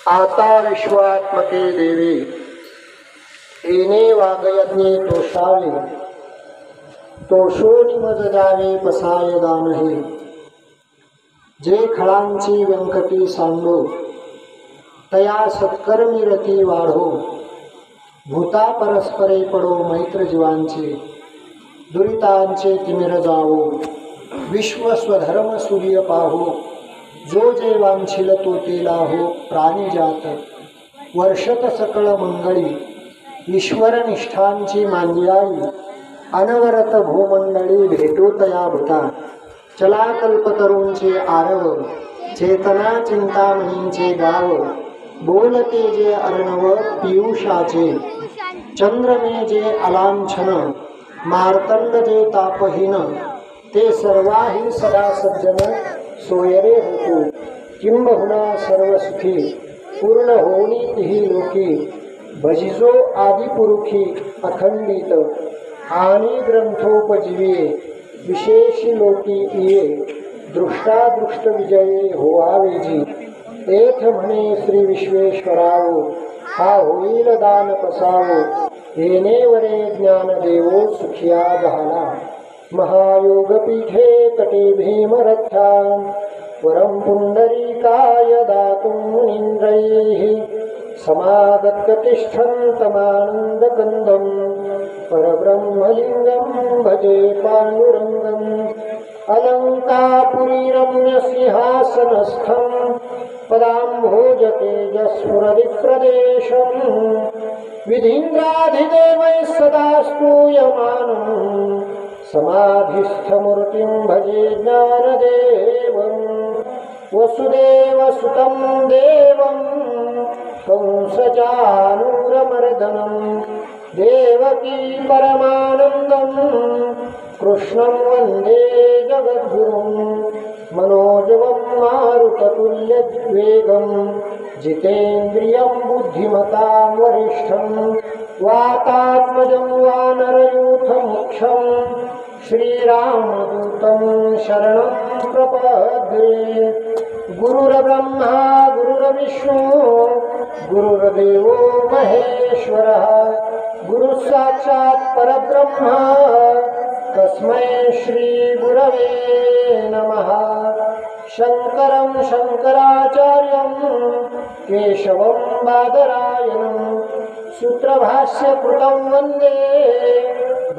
आता विश्वात्मके देवी येणे वागयज्ञे तोषावे तोषोनी मज जावे पसाय दानहे जे खळांची व्यंकटी सांडो तया सत्कर्मी रती वाढो भूता परस्परे पडो मैत्र जीवांचे दुरितांचे तिमिर जावो विश्व स्वधर्म सूर्य पाहो जो जे वांछिल तो तेला हो प्राणी जात वर्षत सकळ मंगळी ईश्वर निष्ठांची मांदियाई अनवरत भूमंडळी भेटो तया भूता चला कल्पतरूंचे आरव चेतना चिंतामणींचे गाव बोलते जे अर्णव पियुषाचे चंद्रमे जे अलांछन मार्तंड जे तापहीन ते सर्वाही सदा सज्जन सोयरे होतो किंबहुना सर्व सुखी पूर्ण होणी तिही लोकी भजिजो आदिपुरुखी अखंडित आणि ग्रंथोपजीवे विशेषी लोकी इये दृष्टादृष्ट विजये होवावेजी एथ म्हणे श्री विश्वेश्वरावो हा होईल दान पसावो येणेवरे ज्ञान देवो सुखिया झाला महायोगपीठे तटे भीमरथ्यां वरं पुंडरीकाय दातुं मुनीन्द्रैः समागत्यतिष्ठन्तमानन्दकन्दं परब्रह्मलिङ्गं भजे पाण्डुरङ्गम् अलङ्कापुरीरम्यसिंहासनस्थं पदाम्भोजतेजस्फुरदिप्रदेशं विधीन्द्राधिदेवैः सदा स्तूयमानम् समाधिस्थमूर्तिं भजे ज्ञानदेवं वसुदेवसुतं देवं कंसचानूरमर्दनं देवकी परमानन्दं कृष्णं वन्दे जगद्गुरुं मनोजवं मारुततुल्यवेगं जितेन्द्रियं बुद्धिमतां वरिष्ठं वातात्मजं वानरयूथमुख्यं श्रीरामदूतं शरणं प्रपद्ये गुरुर्ब्रह्मा गुरुर्विष्णु गुरुर्देवो महेश्वरः गुरुसाक्षात् परब्रह्म तस्मै श्री गुरवे नमः शंकरं शंकराचार्यं केशवं बादरायणं सूत्रभाष्यकृतं वन्दे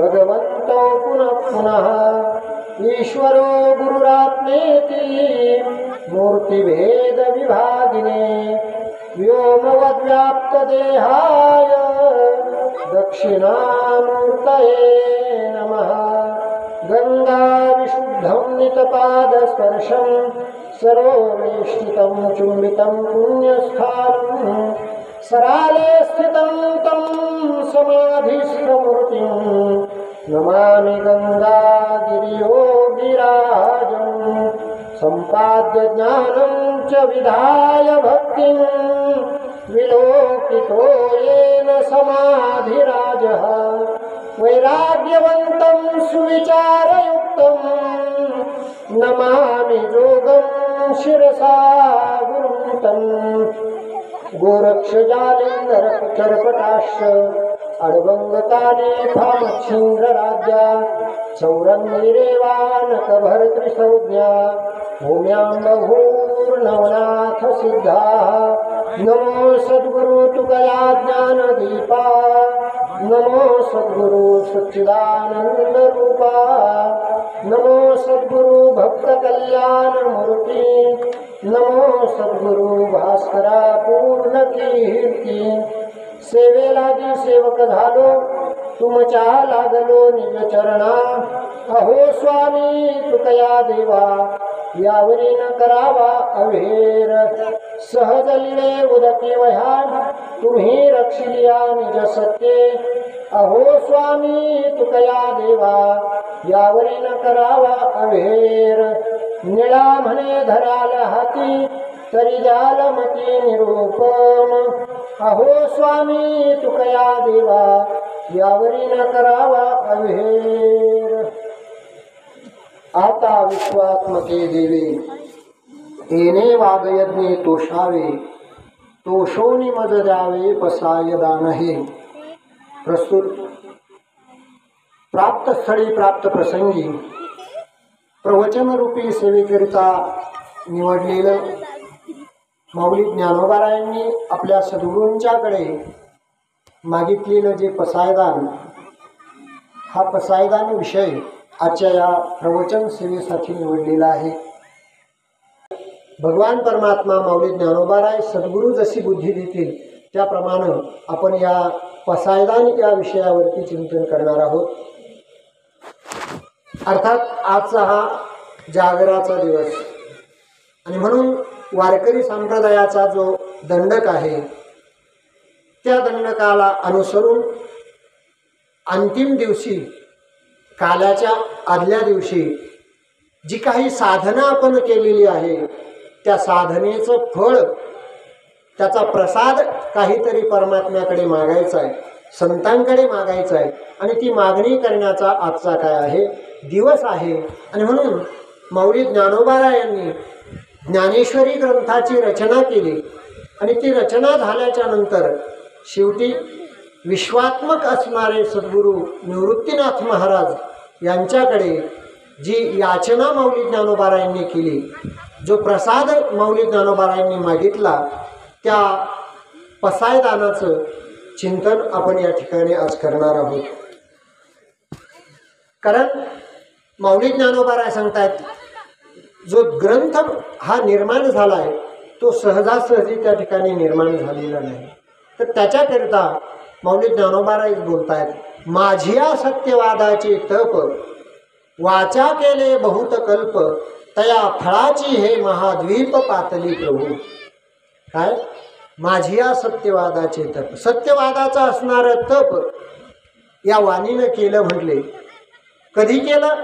भगवन्तौ पुनः पुनः ईश्वरो गुरुरात्मेति मूर्तिभेदविभागिने व्योमवद्व्याप्तदेहाय दक्षिणामूर्तये नमः गंगाविशुद्धं नितपादस्पर्शं सरोवेष्टितं चुम्बितं पुण्यस्थानं सराले स्थितं तं समाधिस्थमूर्तिं नमामि गंगागिरियोगिराजं सम्पाद्य ज्ञानं च विधाय भक्तिं विलोकितो येन समाधिराजः वैराग्यवन्तं सुविचारयुक्तं नमामि जोगं शिरसा गुरुं तं गोरक्षजालेन्दरचर्पटाश्च अड्वङ्गकाले फामच्छिन्द्रराज्या चौरन्निरेवानकभर्तृसंज्ञा भूम्यां बहुर्नवनाथ सिद्धाः नमो सद्गुरु तुकया ज्ञानदीपा नमो सद्गुरु सच्चिदानन्दरूपा नमो सद्गुरु भक्तकल्याणमूर्ति नमो सद्गुरु भास्करा पूर्णकीर्ती सेवेलागी सेवक झालो तुमच्या लागलो निज चरणा अहो स्वामी तुकया देवा यावरी न करावा अवेर सहज लिळे उदकी वह्या तुम्ही रक्षिलिया निज सत्ये अहो स्वामी तुकया देवा यावरी न करावा अवेर निळा म्हणे धराल हाती तरी जालमती निरूपम अहो स्वामी तुकया देवा यावरी न करावा अवेर आता विश्वात्मके देवी येणे वागयज्ञे तोषावे, तोषोनी मद द्यावे पसाय दान हे. प्रस्तुत प्राप्त स्थळी प्राप्त प्रसंगी प्रवचनरूपी सेवेकरिता निवडलेलं माऊली ज्ञानोबारायांनी आपल्या सद्गुरूंच्याकडे मागितलेलं जे पसायदान, हा पसायदान विषय आजच्या या प्रवचन सेवेसाठी निवडलेला आहे. भगवान परमात्मा माऊली ज्ञानोबाराय सद्गुरू जशी बुद्धी देतील त्याप्रमाणे आपण या पसायदान या विषयावरती चिंतन करणार आहोत. अर्थात आजचा हा जागराचा दिवस आणि म्हणून वारकरी संप्रदायाचा जो दंडक आहे त्या दंडकाला अनुसरून अंतिम दिवशी, काल्याच्या आदल्या दिवशी जी काही साधना आपण केलेली आहे त्या साधनेचं फळ, त्याचा प्रसाद काहीतरी परमात्म्याकडे मागायचा आहे, संतांकडे मागायचा आहे आणि ती मागणी करण्याचा आजचा काय आहे दिवस आहे. आणि म्हणून माऊली ज्ञानोबारायांनी ज्ञानेश्वरी ग्रंथाची रचना केली आणि ती रचना झाल्याच्या नंतर शेवटी विश्वात्मक असणारे सद्गुरू निवृत्तीनाथ महाराज यांच्याकडे जी याचना माऊली ज्ञानोबारायांनी केली, जो प्रसाद माऊली ज्ञानोबारायांनी मागितला, त्या पसायदानाचं चिंतन आपण या ठिकाणी आज करणार आहोत. कारण माऊली ज्ञानोबाराय सांगतायत जो ग्रंथ हा निर्माण झाला आहे तो सहजासहजी त्या ठिकाणी निर्माण झालेला नाही. तर त्याच्याकरिता माऊली ज्ञानोबाराय बोलतायत, माझिया सत्यवादाचे तप वाचा केले बहुत कल्प, तया फळाची हे महाद्वीप पातली प्रभू. काय माझिया सत्यवादाचे तप, सत्यवादाचं असणारं तप या वाणीनं केलं म्हटले. कधी केलं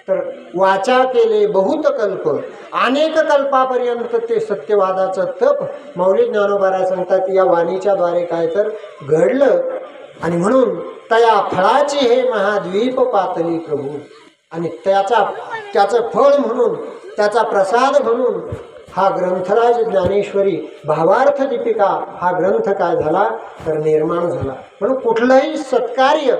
तर वाचा केले बहुत कल्प, अनेक कल्पापर्यंत ते सत्यवादाचं तप माऊली ज्ञानोबाराय सांगतात या वाणीच्या द्वारे काय तर घडलं. आणि म्हणून तया फळाची हे महाद्वीप पातली प्रभू. आणि त्याचं फळ म्हणून, त्याचा प्रसाद म्हणून हा ग्रंथराज ज्ञानेश्वरी भावार्थ दीपिका हा ग्रंथ काय झाला तर निर्माण झाला. म्हणून कुठलंही सत्कार्य,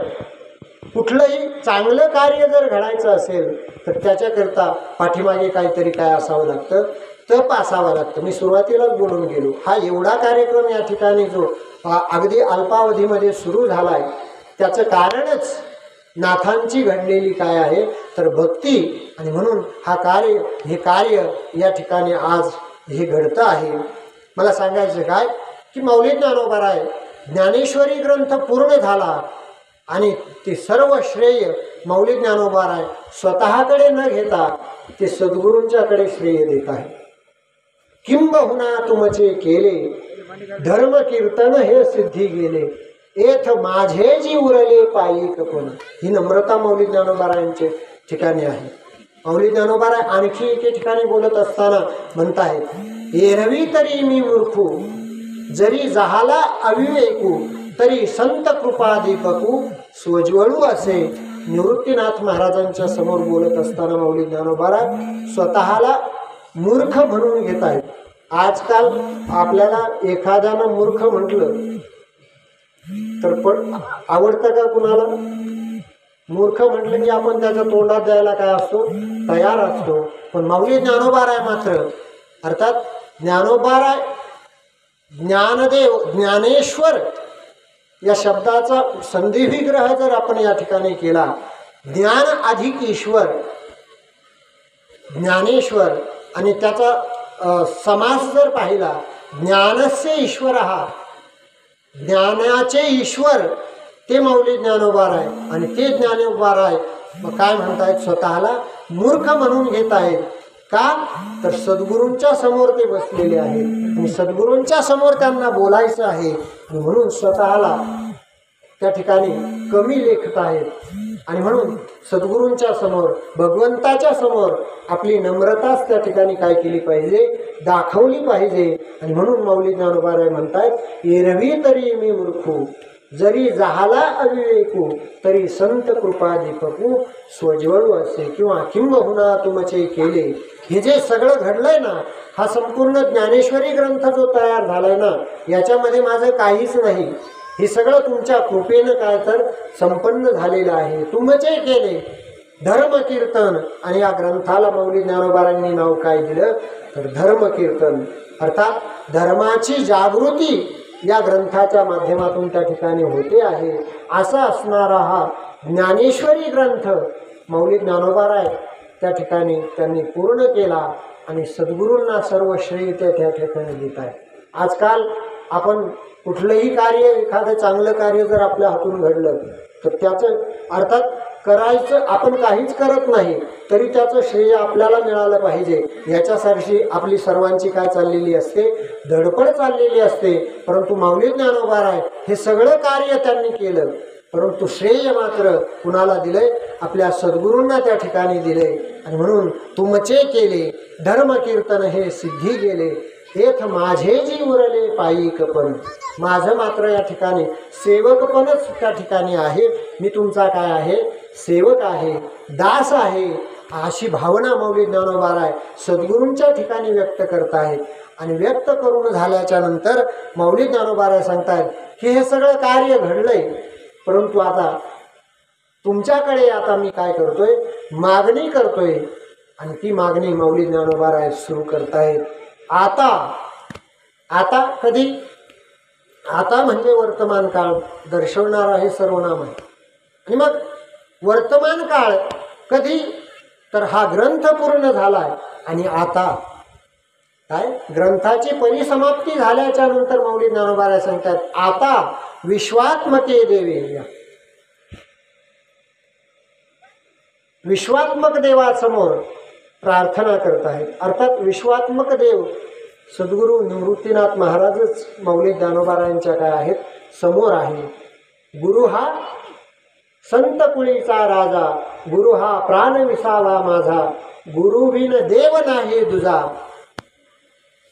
कुठलंही चांगलं कार्य जर घडायचं असेल तर त्याच्याकरता पाठीमागे काहीतरी काय असावं लागतं, तप असावं लागतं. मी सुरुवातीलाच बोलून गेलो, हा एवढा कार्यक्रम या ठिकाणी जो अगदी अल्पावधीमध्ये सुरू झाला आहे त्याचं कारणच नाथांची घडलेली काय आहे तर भक्ती. आणि म्हणून हे कार्य या ठिकाणी आज हे घडतं आहे. मला सांगायचं काय की माऊली ज्ञानोबाराय ज्ञानेश्वरी ग्रंथ पूर्ण झाला आणि ते सर्व श्रेय माऊली ज्ञानोबाराय स्वतःकडे न घेता ते सद्गुरूंच्याकडे श्रेय देत आहे. किंबहुना तुमचे केले धर्म कीर्तन हे सिद्धी गेले, एथ माझे जी उरले पायी कपन. ही नम्रता माऊली ज्ञानोबारायांच्या ठिकाणी आहे. माऊली ज्ञानोबाराय आणखी एके ठिकाणी बोलत असताना म्हणतायत, एरवी तरी मी मूर्खू जरी जहाला अविवेकू, तरी संत कृपा दीपकू स्वज्वळू असे. निवृत्तीनाथ महाराजांच्या समोर बोलत असताना माऊली ज्ञानोबाराय स्वतःला मूर्ख म्हणून घेत आहेत. आजकाल आपल्याला एखाद्यानं मूर्ख म्हटलं तर पण आवडतं का कुणाला? मूर्ख म्हटलं की आपण त्याच्या तोंडात द्यायला काय असतो तयार असतो. पण माऊली ज्ञानोबाराय मात्र, अर्थात ज्ञानोबाराय ज्ञानदेव ज्ञानेश्वर या शब्दाचा संधिविग्रह जर आपण या ठिकाणी केला, ज्ञान अधिक ईश्वर, ज्ञानेश्वर, आणि त्याचा समास जर पाहिला ज्ञानस्य ईश्वर, हा ज्ञानाचे ईश्वर ते माऊली ज्ञानोबाराय. आणि ते ज्ञानोबाराय काय म्हणतायत, स्वतःला मूर्ख म्हणून घेत आहेत. का तर सद्गुरूंच्या समोर ते बसलेले आहेत आणि सद्गुरूंच्या समोर त्यांना बोलायचं आहे आणि म्हणून स्वतःला त्या ठिकाणी कमी लेखत आहेत. आणि म्हणून सद्गुरूंच्या समोर, भगवंताच्या समोर आपली नम्रताच त्या ठिकाणी काय केली पाहिजे, दाखवली पाहिजे. आणि म्हणून माऊली ज्ञानोबाराय म्हणतायत, एरवी तरी मी मूर्खू जरी झाला अविवेकू तरी संत कृपा दीपकू स्वज्वळू असे, किंवा किंबहुना तुमचे केले. हे जे सगळं घडलंय ना, हा संपूर्ण ज्ञानेश्वरी ग्रंथ जो तयार झालाय ना, याच्यामध्ये माझं काहीच नाही. हे सगळं तुमच्या कृपेनं काय तर संपन्न झालेलं आहे. तुमचे केले धर्म कीर्तन. आणि या ग्रंथाला माऊली ज्ञानोबारांनी नाव काय दिलं तर धर्म कीर्तन. अर्थात धर्माची जागृती या ग्रंथाच्या माध्यमातून त्या ठिकाणी होते आहे. असा असणारा हा ज्ञानेश्वरी ग्रंथ माऊली ज्ञानोबाराय त्या ठिकाणी त्यांनी पूर्ण केला आणि सद्गुरूंना सर्व श्रेय त्या ठिकाणी देत आहे. आजकाल आपण कुठलंही कार्य, एखादं चांगलं कार्य जर आपल्या हातून घडलं तर त्याचं अर्थात करायचं आपण काहीच करत नाही तरी त्याचं श्रेय आपल्याला मिळालं पाहिजे, याच्यासारखी आपली सर्वांची काय चाललेली असते, धडपड चाललेली असते. परंतु माऊली ज्ञानोबाराय हे सगळं कार्य त्यांनी केलं, परंतु श्रेय मात्र कुणाला दिलंय, आपल्या सद्गुरूंना त्या ठिकाणी दिले. आणि म्हणून तुमचे केले धर्म कीर्तन हे सिद्धी गेले, हेथ माझे जी उरले पायिकपण. माझं मात्र या ठिकाणी सेवकपणच त्या ठिकाणी आहे. मी तुमचा काय आहे, सेवक आहे, दास आहे, अशी भावना माऊली ज्ञानोबाराय सद्गुरूंच्या ठिकाणी व्यक्त करत आहेत. आणि व्यक्त करून झाल्याच्या नंतर माऊली ज्ञानोबाराय सांगतायत की हे सगळं कार्य घडलंय, परंतु आता तुमच्याकडे आता मी काय करतोय, मागणी करतोय. आणि ती मागणी माऊली ज्ञानोबाराय सुरू करतायत. आता कधी, आता म्हणजे वर्तमान काळ दर्शवणारा हे सर्वनाम आहे. आणि मग वर्तमान काळ कधी तर हा ग्रंथ पूर्ण झालाय आणि आता काय ग्रंथाची परिसमाप्ती झाल्याच्या नंतर माऊली ज्ञानोबाराय सांगतात आता विश्वात्मके देवे, विश्वात्मक देवासमोर प्रार्थना करत आहेत. अर्थात विश्वात्मक देव सद्गुरू निवृत्तीनाथ महाराजच माऊली ज्ञानोबारायांच्या काय आहेत, समोर आहे. गुरु हा संत कुळीचा राजा, गुरु हा प्राण विसावा माझा, गुरु बिन देव नाही दुजा.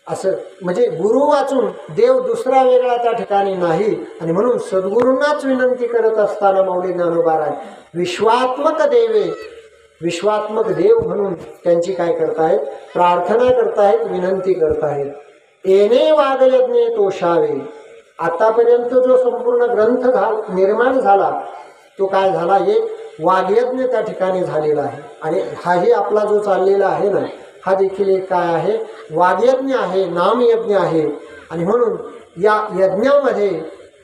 असं म्हणजे गुरु वाचून देव दुसरा वेगळा त्या ठिकाणी नाही. आणि म्हणून सद्गुरूंनाच विनंती करत असताना माऊली ज्ञानोबाराय विश्वात्मक देवे, विश्वात्मक देव म्हणून त्यांची काय करतायत, प्रार्थना करतायत, विनंती करतायत. येणे वागयज्ञे तोषावे. आतापर्यंत जो संपूर्ण ग्रंथ निर्माण झाला तो काय झाला, एक वाग्यज्ञ त्या ठिकाणी झालेला आहे. आणि हाही आपला जो चाललेला आहे ना, हा देखील एक काय आहे, वाग्यज्ञ आहे, नामयज्ञ आहे. आणि म्हणून या यज्ञामध्ये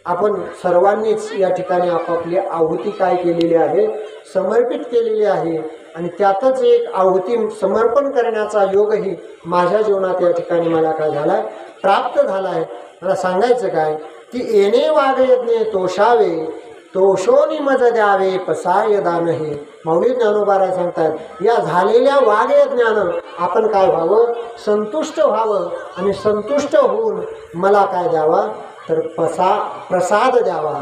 आपण सर्वांनीच या ठिकाणी आपापली आहुती काय केलेली आहे, समर्पित केलेली आहे. आणि त्यातच एक आहुती समर्पण करण्याचा योगही माझ्या जीवनात या ठिकाणी मला काय झाला, प्राप्त झाला आहे. मला सांगायचं काय की येणे वागयज्ञे तोषावे, तोषोनी मज द्यावे पसाय दान. हे माऊली ज्ञानोबाराय सांगतात या झालेल्या वागयज्ञानं आपण काय व्हावं, संतुष्ट व्हावं. आणि संतुष्ट होऊन मला काय द्यावा तर प्रसाद द्यावा.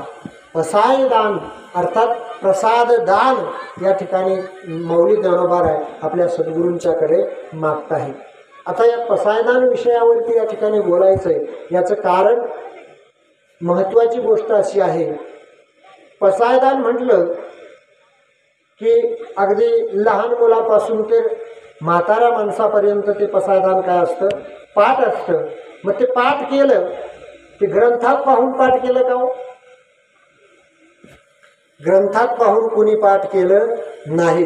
पसाय दान अर्थात प्रसाद दान या ठिकाणी माऊली ज्ञानोबाराय आपल्या सद्गुरूंच्याकडे मागत आहे. आता या पसायदान विषयावरती या ठिकाणी बोलायचं आहे. याचं कारण महत्त्वाची गोष्ट अशी आहे, पसायदान म्हटलं की अगदी लहान मुलापासून ते म्हाताऱ्या माणसापर्यंत ते पसायदान काय असतं, पाठ असतं. मग ते पाठ केलं ते ग्रंथात पाहून पाठ केलं का हो, ग्रंथात पाहून कोणी पाठ केलं नाही,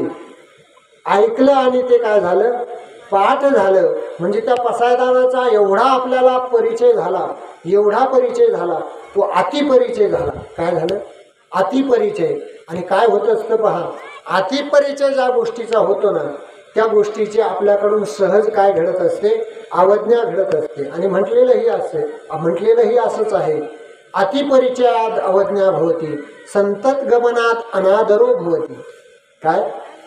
ऐकलं आणि ते काय झालं, पाठ झालं. म्हणजे त्या पसायदानाचा एवढा आपल्याला परिचय झाला, एवढा परिचय झाला, तो अतिपरिचय झाला. काय झालं, अतिपरिचय. आणि काय होत असतं पहा, अतिपरिचय ज्या गोष्टीचा होतो ना त्या गोष्टीची आपल्याकडून सहज काय घडत असते, अवज्ञा घडत असते. आणि म्हटलेलंही असंच आहे, अतिपरिचयात अवज्ञा भवती, संतत गमनात अनादरो भवती. काय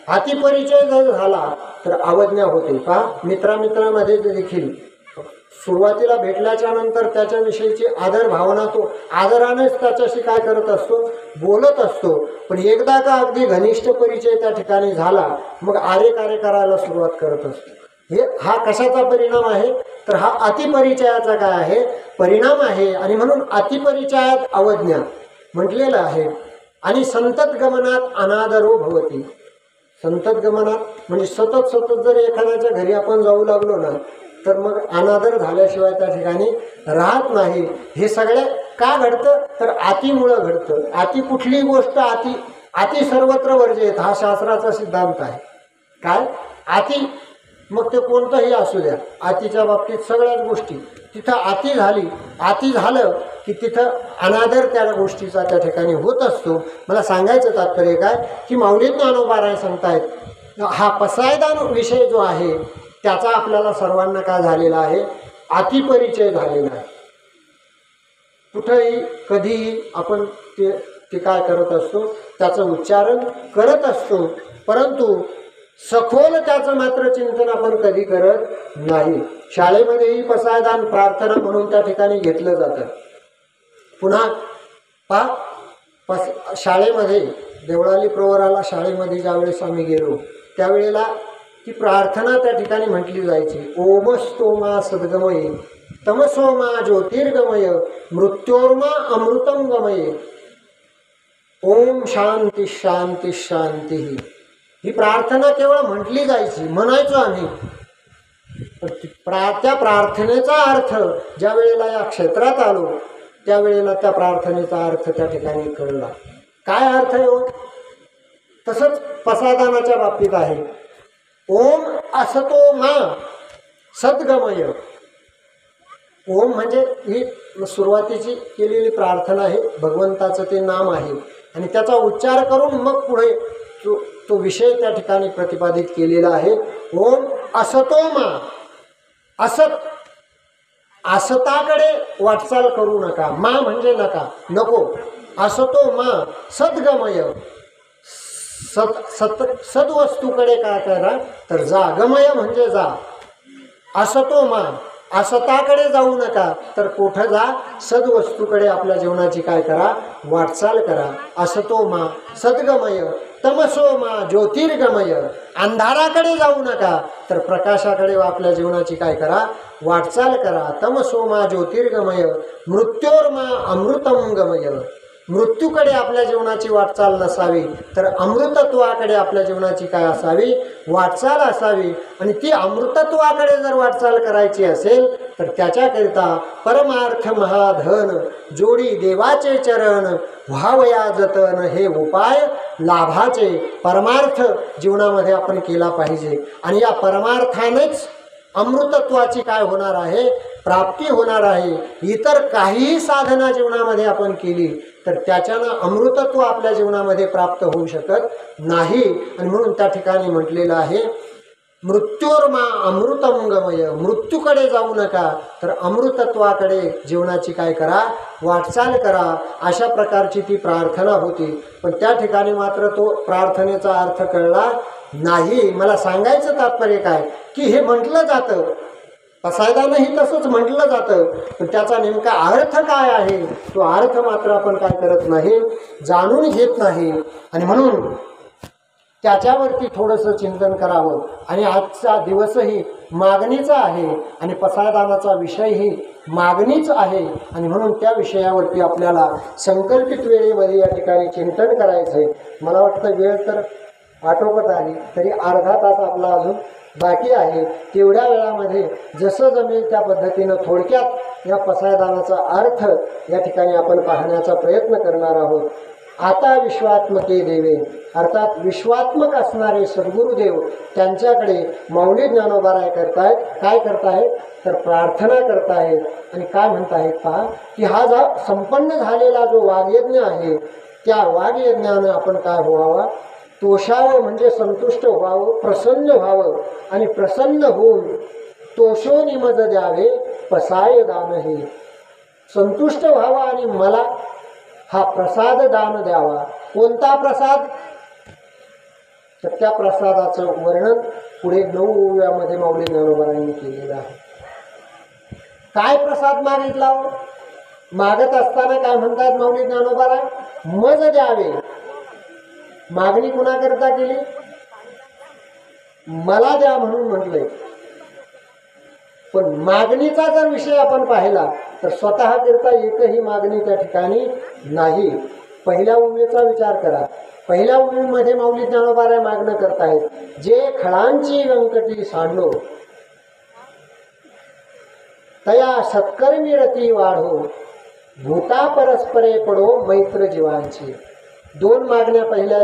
अतिपरिचय जर झाला तर अवज्ञा होते. पहा मित्रामित्रामध्ये देखील सुरुवातीला भेटल्याच्या नंतर त्याच्याविषयीची आदर भावना तो आदरानेच त्याच्याशी काय करत असतो, बोलत असतो. पण एकदा का अगदी घनिष्ठ परिचय त्या ठिकाणी झाला मग आरे कार्य करायला सुरुवात करत असतो. हा कशाचा परिणाम आहे तर हा अतिपरिचयाचा काय आहे, परिणाम आहे. आणि म्हणून अतिपरिचयात अवज्ञा. म्हटलेलं आहे. आणि संततगमनात अनादरो भवती. संततगमनात म्हणजे सतत सतत जर एखाद्याच्या घरी आपण जाऊ लागलो ना तर मग अनादर झाल्याशिवाय त्या ठिकाणी राहत नाही. हे सगळे का घडतं तर आतीमुळं घडतं. आती कुठली गोष्ट आती सर्वत्र वर्जेत हा शास्त्राचा सिद्धांत आहे. काय आती मग ते कोणतंही असू द्या, आतीच्या बाबतीत सगळ्याच गोष्टी तिथं आती झालं की तिथं अनादर त्या गोष्टीचा त्या ठिकाणी होत असतो. मला सांगायचं तात्पर्य काय की माऊली ज्ञानोबा राय सांगतायत हा पसायदान विषय जो आहे त्याचा आपल्याला सर्वांना काय झालेला आहे, अतिपरिचय झालेला आहे. कुठंही कधीही आपण ते काय करत असतो, त्याचं उच्चारण करत असतो, परंतु सखोल त्याचं मात्र चिंतन आपण कधी करत नाही. शाळेमध्येही पसायदान प्रार्थना म्हणून त्या ठिकाणी घेतलं जातं. पुन्हा शाळेमध्ये देवळाली प्रवराला शाळेमध्ये ज्यावेळेस आम्ही गेलो त्यावेळेला ती प्रार्थना त्या ठिकाणी म्हटली जायची. ओमस्तोमा सद्गमये तमसोमा ज्योतिर्गमय मृत्योर्मा अमृतम गमये. ओम शांती शांती शांती ही प्रार्थना केवळ म्हटली जायची, म्हणायचो आम्ही. त्या प्रार्थनेचा अर्थ ज्या वेळेला या क्षेत्रात आलो त्यावेळेला त्या प्रार्थनेचा अर्थ त्या ठिकाणी कळला. काय अर्थ आहे हो? तसंच पसायदानाच्या बाबतीत आहे. ओम असतो मा सद्गमय. ओम म्हणजे ही सुरुवातीची केलेली प्रार्थना आहे, भगवंताचं ते नाम आहे आणि त्याचा उच्चार करून मग पुढे तो विषय त्या ठिकाणी प्रतिपादित केलेला आहे. ओम असतो मा. असताकडे वाटचाल करू नका. मा म्हणजे नका, नको. असतो मा सद्गमय. सद्वस्तूकडे काय करा तर जा. गमय म्हणजे जा. असतो मा असताकडे जाऊ नका तर कुठं जा, सद्वस्तूकडे आपल्या जीवनाची काय करा, वाटचाल करा. असतो मा सद्गमय तमसो मा ज्योतिर्गमय. अंधाराकडे जाऊ नका तर प्रकाशाकडे आपल्या जीवनाची काय करा, वाटचाल करा. तमसो मा ज्योतिर्गमय मृत्योर्मा अमृतम गमय. मृत्यूकडे आपल्या जीवनाची वाटचाल नसावी तर अमृतत्वाकडे आपल्या जीवनाची काय असावी, वाटचाल असावी. आणि ती अमृतत्वाकडे जर वाटचाल करायची असेल तर त्याच्याकरिता परमार्थ महाधन जोडी देवाचे चरण व्हावया जतन. हे उपाय लाभाचे परमार्थ जीवनामध्ये आपण केला पाहिजे. आणि या परमार्थानेच अमृतत्वाची काय होणार आहे, प्राप्ती होणार आहे. इतर काहीही साधना जीवनामध्ये आपण केली तर त्याच्यानं अमृतत्व आपल्या जीवनामध्ये प्राप्त होऊ शकत नाही. आणि म्हणून त्या ठिकाणी म्हटलेलं आहे मृत्योर्मा अमृतम गमय. मृत्यूकडे जाऊ नका तर अमृतत्वाकडे जीवनाची काय करा, वाटचाल करा. अशा प्रकारची ती प्रार्थना होती. पण त्या ठिकाणी मात्र तो प्रार्थनेचा अर्थ कळला नाही. मला सांगायचं तात्पर्य काय की हे म्हटलं जातं, पसायदानही तसंच म्हटलं जातं, पण त्याचा नेमका अर्थ काय आहे तो अर्थ मात्र आपण काय करत नाही, जाणून घेत नाही. आणि म्हणून त्याच्यावरती थोडंसं चिंतन करावं. आणि आजचा दिवसही मागणीचा आहे आणि पसायदानाचा विषयही मागणीच आहे. आणि म्हणून त्या विषयावरती आपल्याला संकल्पित वेळेमध्ये या ठिकाणी चिंतन करायचं आहे. मला वाटतं वेळ तर आटोपत आली तरी अर्धा तास आपला अजून बाकी आहे. तेवढ्या वेळामध्ये जसं जमेल त्या पद्धतीनं थोडक्यात या पसायदानाचा अर्थ या ठिकाणी आपण पाहण्याचा प्रयत्न करणार आहोत. आता विश्वात्मके देवे अर्थात विश्वात्मक असणारे सद्गुरुदेव त्यांच्याकडे माऊली ज्ञानोबा राय करतायत. काय करतायत तर प्रार्थना करतायत. आणि काय म्हणतायत पहा की हा जो संपन्न झालेला जो वाग्यज्ञ आहे त्या वाग्यज्ञानं आपण काय व्हावा, तोषावं म्हणजे संतुष्ट व्हावं, प्रसन्न व्हावं. आणि प्रसन्न होऊन तोषो निमज द्यावे पसाय दान. हे संतुष्ट व्हावा आणि मला हा प्रसाद दान द्यावा. कोणता प्रसाद तर त्या प्रसादाचं वर्णन पुढे 9 ओव्यामध्ये माऊली ज्ञानोबांनी केलेलं आहे. काय प्रसाद मागितला, मागत असताना काय म्हणतात माऊली ज्ञानोबा, मज द्यावे. मागणी कुणाकरता केली, मला द्या म्हणून म्हटलंय. पण मागणीचा जर विषय आपण पाहिला तर स्वतः करता एकही मागणी त्या ठिकाणी नाही. पहिल्या उमेचा विचार करा. पहिल्या उमेमध्ये माऊली ज्ञानोबाराय मागणं करतायत, जे खळांची व्यंकटी सांडो तया सत्कर्मी रती वाढो, भूता परस्परे पडो मैत्र जीवांची. दोन मागण्या पहिल्या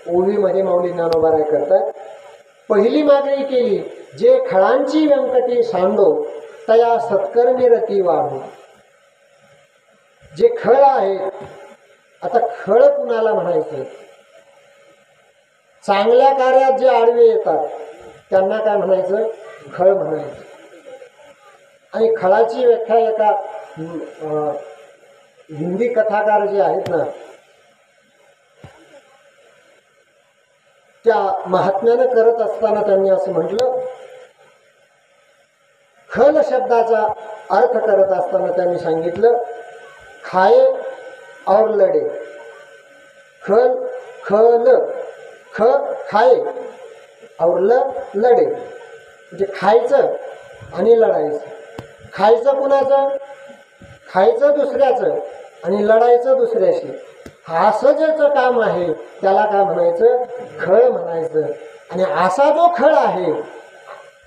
ओवीमध्ये माऊली ज्ञानोबाराय करतात. पहिली मागणी केली, जे खळांची व्यंकटी सांडो तया सत्कर्मी रती वाढो. जे खळ आहे, आता खळ कुणाला म्हणायचं? चांगल्या कार्यात जे आडवे येतात त्यांना काय म्हणायचं? खळ म्हणायचं. आणि खळाची व्याख्या एका हिंदी कथाकार जे आहेत ना, त्या महात्म्यानं करत असताना त्यांनी असं म्हटलं, खल शब्दाचा अर्थ करत असताना त्यांनी सांगितलं, खाए और लढे. खल खल ख खाए और लढे म्हणजे खायचं आणि लढायचं. खायचं कुणाचं? खायचं दुसऱ्याचं आणि लढायचं दुसऱ्याशी. असं ज्याचं काम आहे त्याला काय म्हणायचं? खळ म्हणायचं. आणि असा जो खळ आहे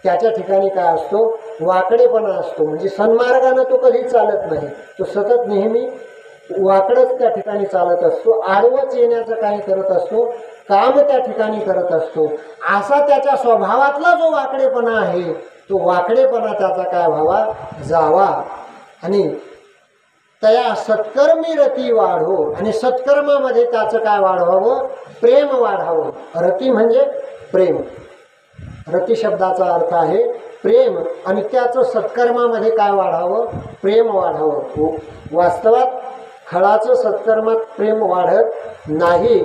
त्याच्या ठिकाणी काय असतो? वाकडेपणा असतो. म्हणजे सन्मार्गानं तो कधी चालत नाही, तो सतत नेहमी वाकडच त्या ठिकाणी चालत असतो, आडवच येण्याचं काही करत असतो, काम त्या ठिकाणी करत असतो. असा त्याच्या स्वभावातला जो वाकडेपणा आहे तो वाकडेपणा त्याचा काय व्हावा? जावा. आणि तया सत्कर्मी रती वाढो. आणि सत्कर्मामध्ये त्याचं काय वाढवावं? प्रेम वाढावं. रती म्हणजे प्रेम. रती शब्दाचा अर्थ आहे प्रेम. आणि त्याचं सत्कर्मामध्ये काय वाढावं? प्रेम वाढावं. वास्तवात खळाचं सत्कर्मात प्रेम वाढत नाही,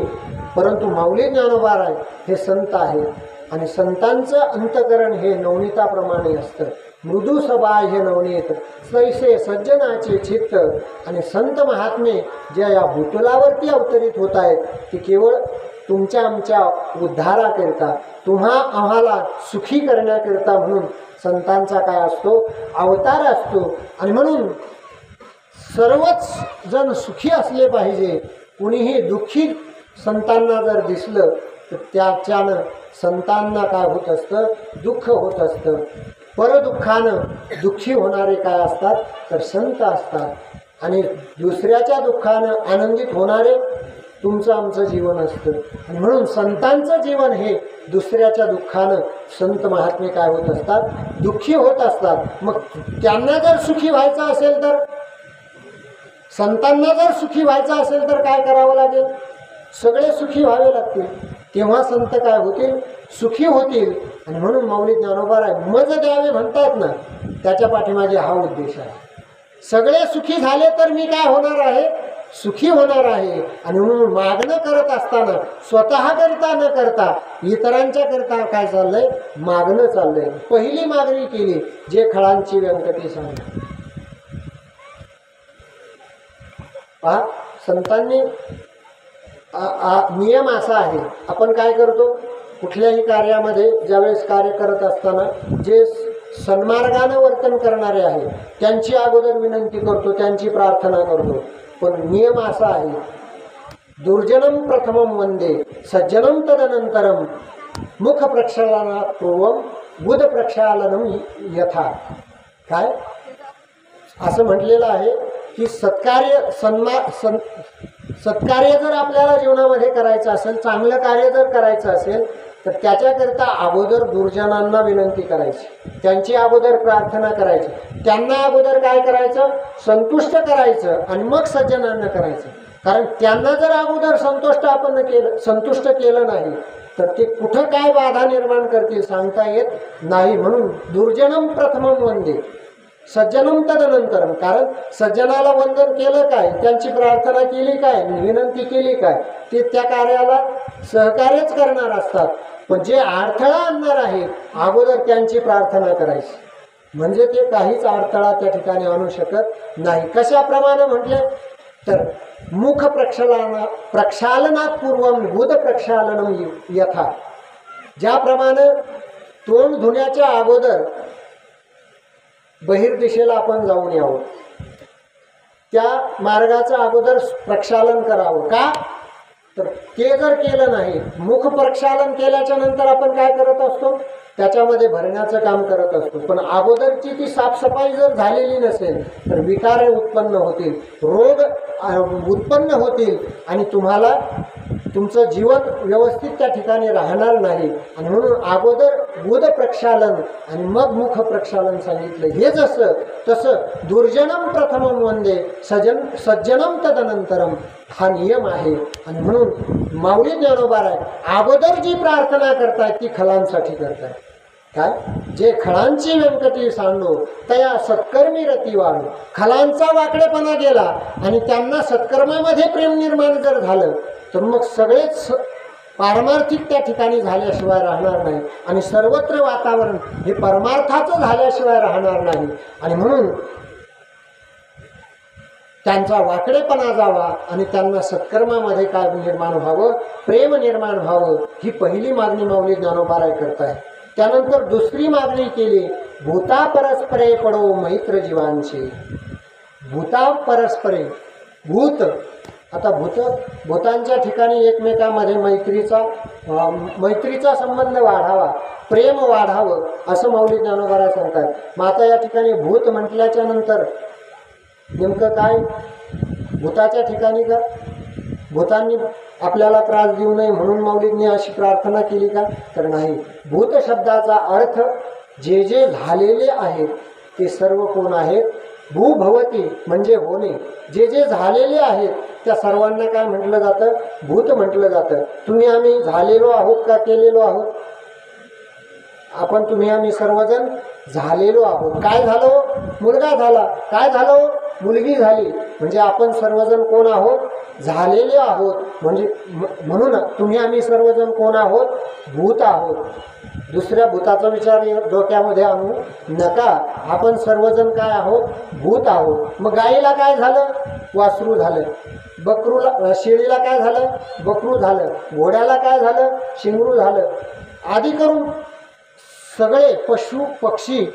परंतु माऊली ज्ञानोबाराय हे संत आहेत आणि संतांचं अंतकरण हे नवनीताप्रमाणे असतं. मृदू सबाह्य नवनीत सैसे सज्जनाचे चित्त. आणि संत महात्मे ज्या या भूतलावरती अवतरित होत आहेत ती केवळ तुमच्या आमच्या उद्धाराकरिता, तुम्हा आम्हाला सुखी करण्याकरिता म्हणून संतांचा काय असतो? अवतार असतो. आणि म्हणून सर्वच जण सुखी असले पाहिजे. कुणीही दुःखी संतांना जर दिसलं तर त्याच्यानं संतांना काय होत असतं? दुःख होत असतं. परदुःखानं दुःखी होणारे काय असतात? तर संत असतात. आणि दुसऱ्याच्या दुःखानं आनंदित होणारे तुमचं आमचं जीवन असतं. आणि म्हणून संतांचं जीवन हे दुसऱ्याच्या दुःखानं संत महात्मे काय होत असतात? दुःखी होत असतात. मग त्यांना जर सुखी व्हायचं असेल तर, संतांना जर सुखी व्हायचं असेल तर काय करावं लागेल? सगळे सुखी व्हावे लागतील, तेव्हा संत काय होतील? सुखी होतील. आणि म्हणून माऊली ज्ञानोबाराय मज द्यावे म्हणतात ना, त्याच्या पाठीमागे हा उद्देश आहे. सगळे सुखी झाले तर मी काय होणार आहे? सुखी होणार आहे. आणि म्हणून मागणं करत असताना स्वतः करता न करता इतरांच्या करता काय चाललंय? मागणं चाललंय. पहिली मागणी केली, जे खळांची व्यंकटी सांग. पहा, संतांनी नियम असा आहे, आपण काय करतो? कुठल्याही कार्यामध्ये ज्यावेळेस कार्य करत असताना जे सन्मार्गानं वर्तन करणारे आहे त्यांची अगोदर विनंती करतो, त्यांची प्रार्थना करतो. पण नियम असा आहे, दुर्जनम प्रथमम वंदे सज्जनम तदनंतरम मुख प्रक्षालनापूर्वम बुध प्रक्षालनम यथा. काय असं म्हटलेलं आहे की सत्कार्य जर आपल्याला जीवनामध्ये करायचं असेल, चांगलं कार्य जर करायचं असेल तर त्याच्याकरिता अगोदर दुर्जनांना विनंती करायची, त्यांची अगोदर प्रार्थना करायची, त्यांना अगोदर काय करायचं? संतुष्ट करायचं आणि मग सज्जनांना करायचं. कारण त्यांना जर अगोदर संतुष्ट केलं नाही तर ते कुठं काय बाधा निर्माण करतील सांगता येत नाही. म्हणून दुर्जनम प्रथमम वंदे सज्जनम तदनंतरम. कारण सज्जनाला वंदन केलं काय? त्यांची प्रार्थना केली काय? विनंती केली काय? ते त्या कार्याला सहकार्यच करणार असतात. पण जे अडथळा आणणार आहे अगोदर त्यांची प्रार्थना करायची, म्हणजे ते काहीच अडथळा त्या ठिकाणी आणू शकत नाही. कशाप्रमाणे म्हटले तर मुख प्रक्षालनापूर्वम बुध प्रक्षालनम यथा. ज्याप्रमाणे तोंड धुण्याच्या अगोदर बहिर्दिशेला आपण जाऊन यावं, त्या मार्गाचं अगोदर प्रक्षालन करावं. का तर ते जर केलं नाही, मुख प्रक्षालन केल्याच्या नंतर आपण काय करत असतो, त्याच्यामध्ये भरण्याचं काम करत असतो. पण अगोदरची ती साफसफाई जर झालेली नसेल तर विकार उत्पन्न होतील, रोग उत्पन्न होतील आणि तुम्हाला तुमचं जीवन व्यवस्थित त्या ठिकाणी राहणार नाही. आणि म्हणून अगोदर बुध प्रक्षालन आणि मग मुख प्रक्षालन सांगितलं. हे जसं तसं दुर्जनम प्रथमम वंदे सज्जनम तदनंतरम हा नियम आहे. आणि म्हणून माऊली ज्ञानोबा राय अगोदर जी प्रार्थना करतायत ती खलांसाठी करतायत. काय जे खळांची व्यंकटी सांडो तया सत्कर्मी रती वाढो. खलांचा वाकडेपणा गेला आणि त्यांना सत्कर्मामध्ये प्रेम निर्माण जर झालं तर मग सगळेच पारमार्थिक त्या ठिकाणी झाल्याशिवाय राहणार नाही आणि सर्वत्र वातावरण हे परमार्थाचं झाल्याशिवाय राहणार नाही. आणि म्हणून त्यांचा वाकडेपणा जावा आणि त्यांना सत्कर्मामध्ये काय निर्माण व्हावं, प्रेम निर्माण व्हावं, ही पहिली मागणी माऊली ज्ञानोबा करताय. त्यानंतर दुसरी मागणी केली, भूता परस्परे पडो मैत्र जीवांचे. भूता परस्परे, भूत आता भूतांच्या ठिकाणी एकमेकांमध्ये मैत्रीचा संबंध वाढावा, प्रेम वाढावं असं माऊली ज्ञानोबा सांगतात. मग आता या ठिकाणी भूत म्हटल्याच्या नंतर नेमकं काय, भूताच्या ठिकाणी का भूतांनी आपल्याला त्रास देऊ नये म्हणून माऊलींनी अशी प्रार्थना केली का, तर नाही. भूत शब्दाचा अर्थ जे जे झालेले आहेत ते सर्व कोण आहेत, भूभवती म्हणजे होणे. जे जे झालेले आहेत त्या सर्वांना काय म्हटलं जातं, भूत म्हटलं जातं. तुम्ही आम्ही झालेलो आहोत का केलेलो आहोत, आपण तुम्ही आम्ही सर्वजण झालेलो आहोत. काय झालो, मुलगा झाला, काय झालो, मुलगी झाली, म्हणजे आपण सर्वजण कोण आहोत, झालेले आहोत. म्हणजे म्हणून तुम्ही आम्ही सर्वजण कोण आहोत, भूत आहोत. दुसऱ्या भूताचा विचार डोक्यामध्ये आणू नका. आपण सर्वजण काय आहोत, भूत आहोत. मग गाईला काय झालं, वासरू झालं. बकरूला शेळीला काय झालं, बकरू झालं. घोड्याला काय झालं, शिंगरू झालं. आदी करून सगळे पशु पक्षी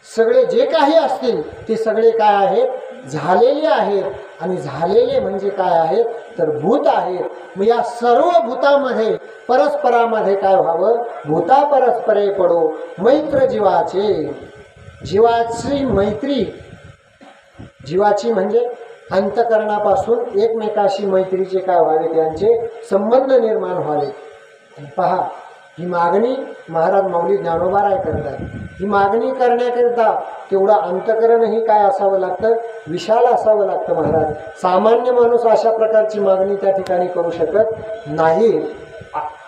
सगळे जे काही असतील ते सगळे काय आहेत, झालेले आहेत. आणि झालेले म्हणजे काय आहेत, तर भूत आहेत. मग या सर्व भूतामध्ये परस्परामध्ये काय व्हावं, भूता परस्परे पडो मैत्र जीवाचे. जीवाची मैत्री, जीवाची म्हणजे अंतकरणापासून एकमेकाशी मैत्रीचे काय व्हावे, त्यांचे संबंध निर्माण व्हावे. पहा, ही मागणी महाराज माऊली ज्ञानोबा राय करतात. ही मागणी करण्याकरिता तेवढं अंतकरणही काय असावं लागतं, विशाल असावं लागतं. महाराज सामान्य माणूस अशा प्रकारची मागणी त्या ठिकाणी करू शकत नाही.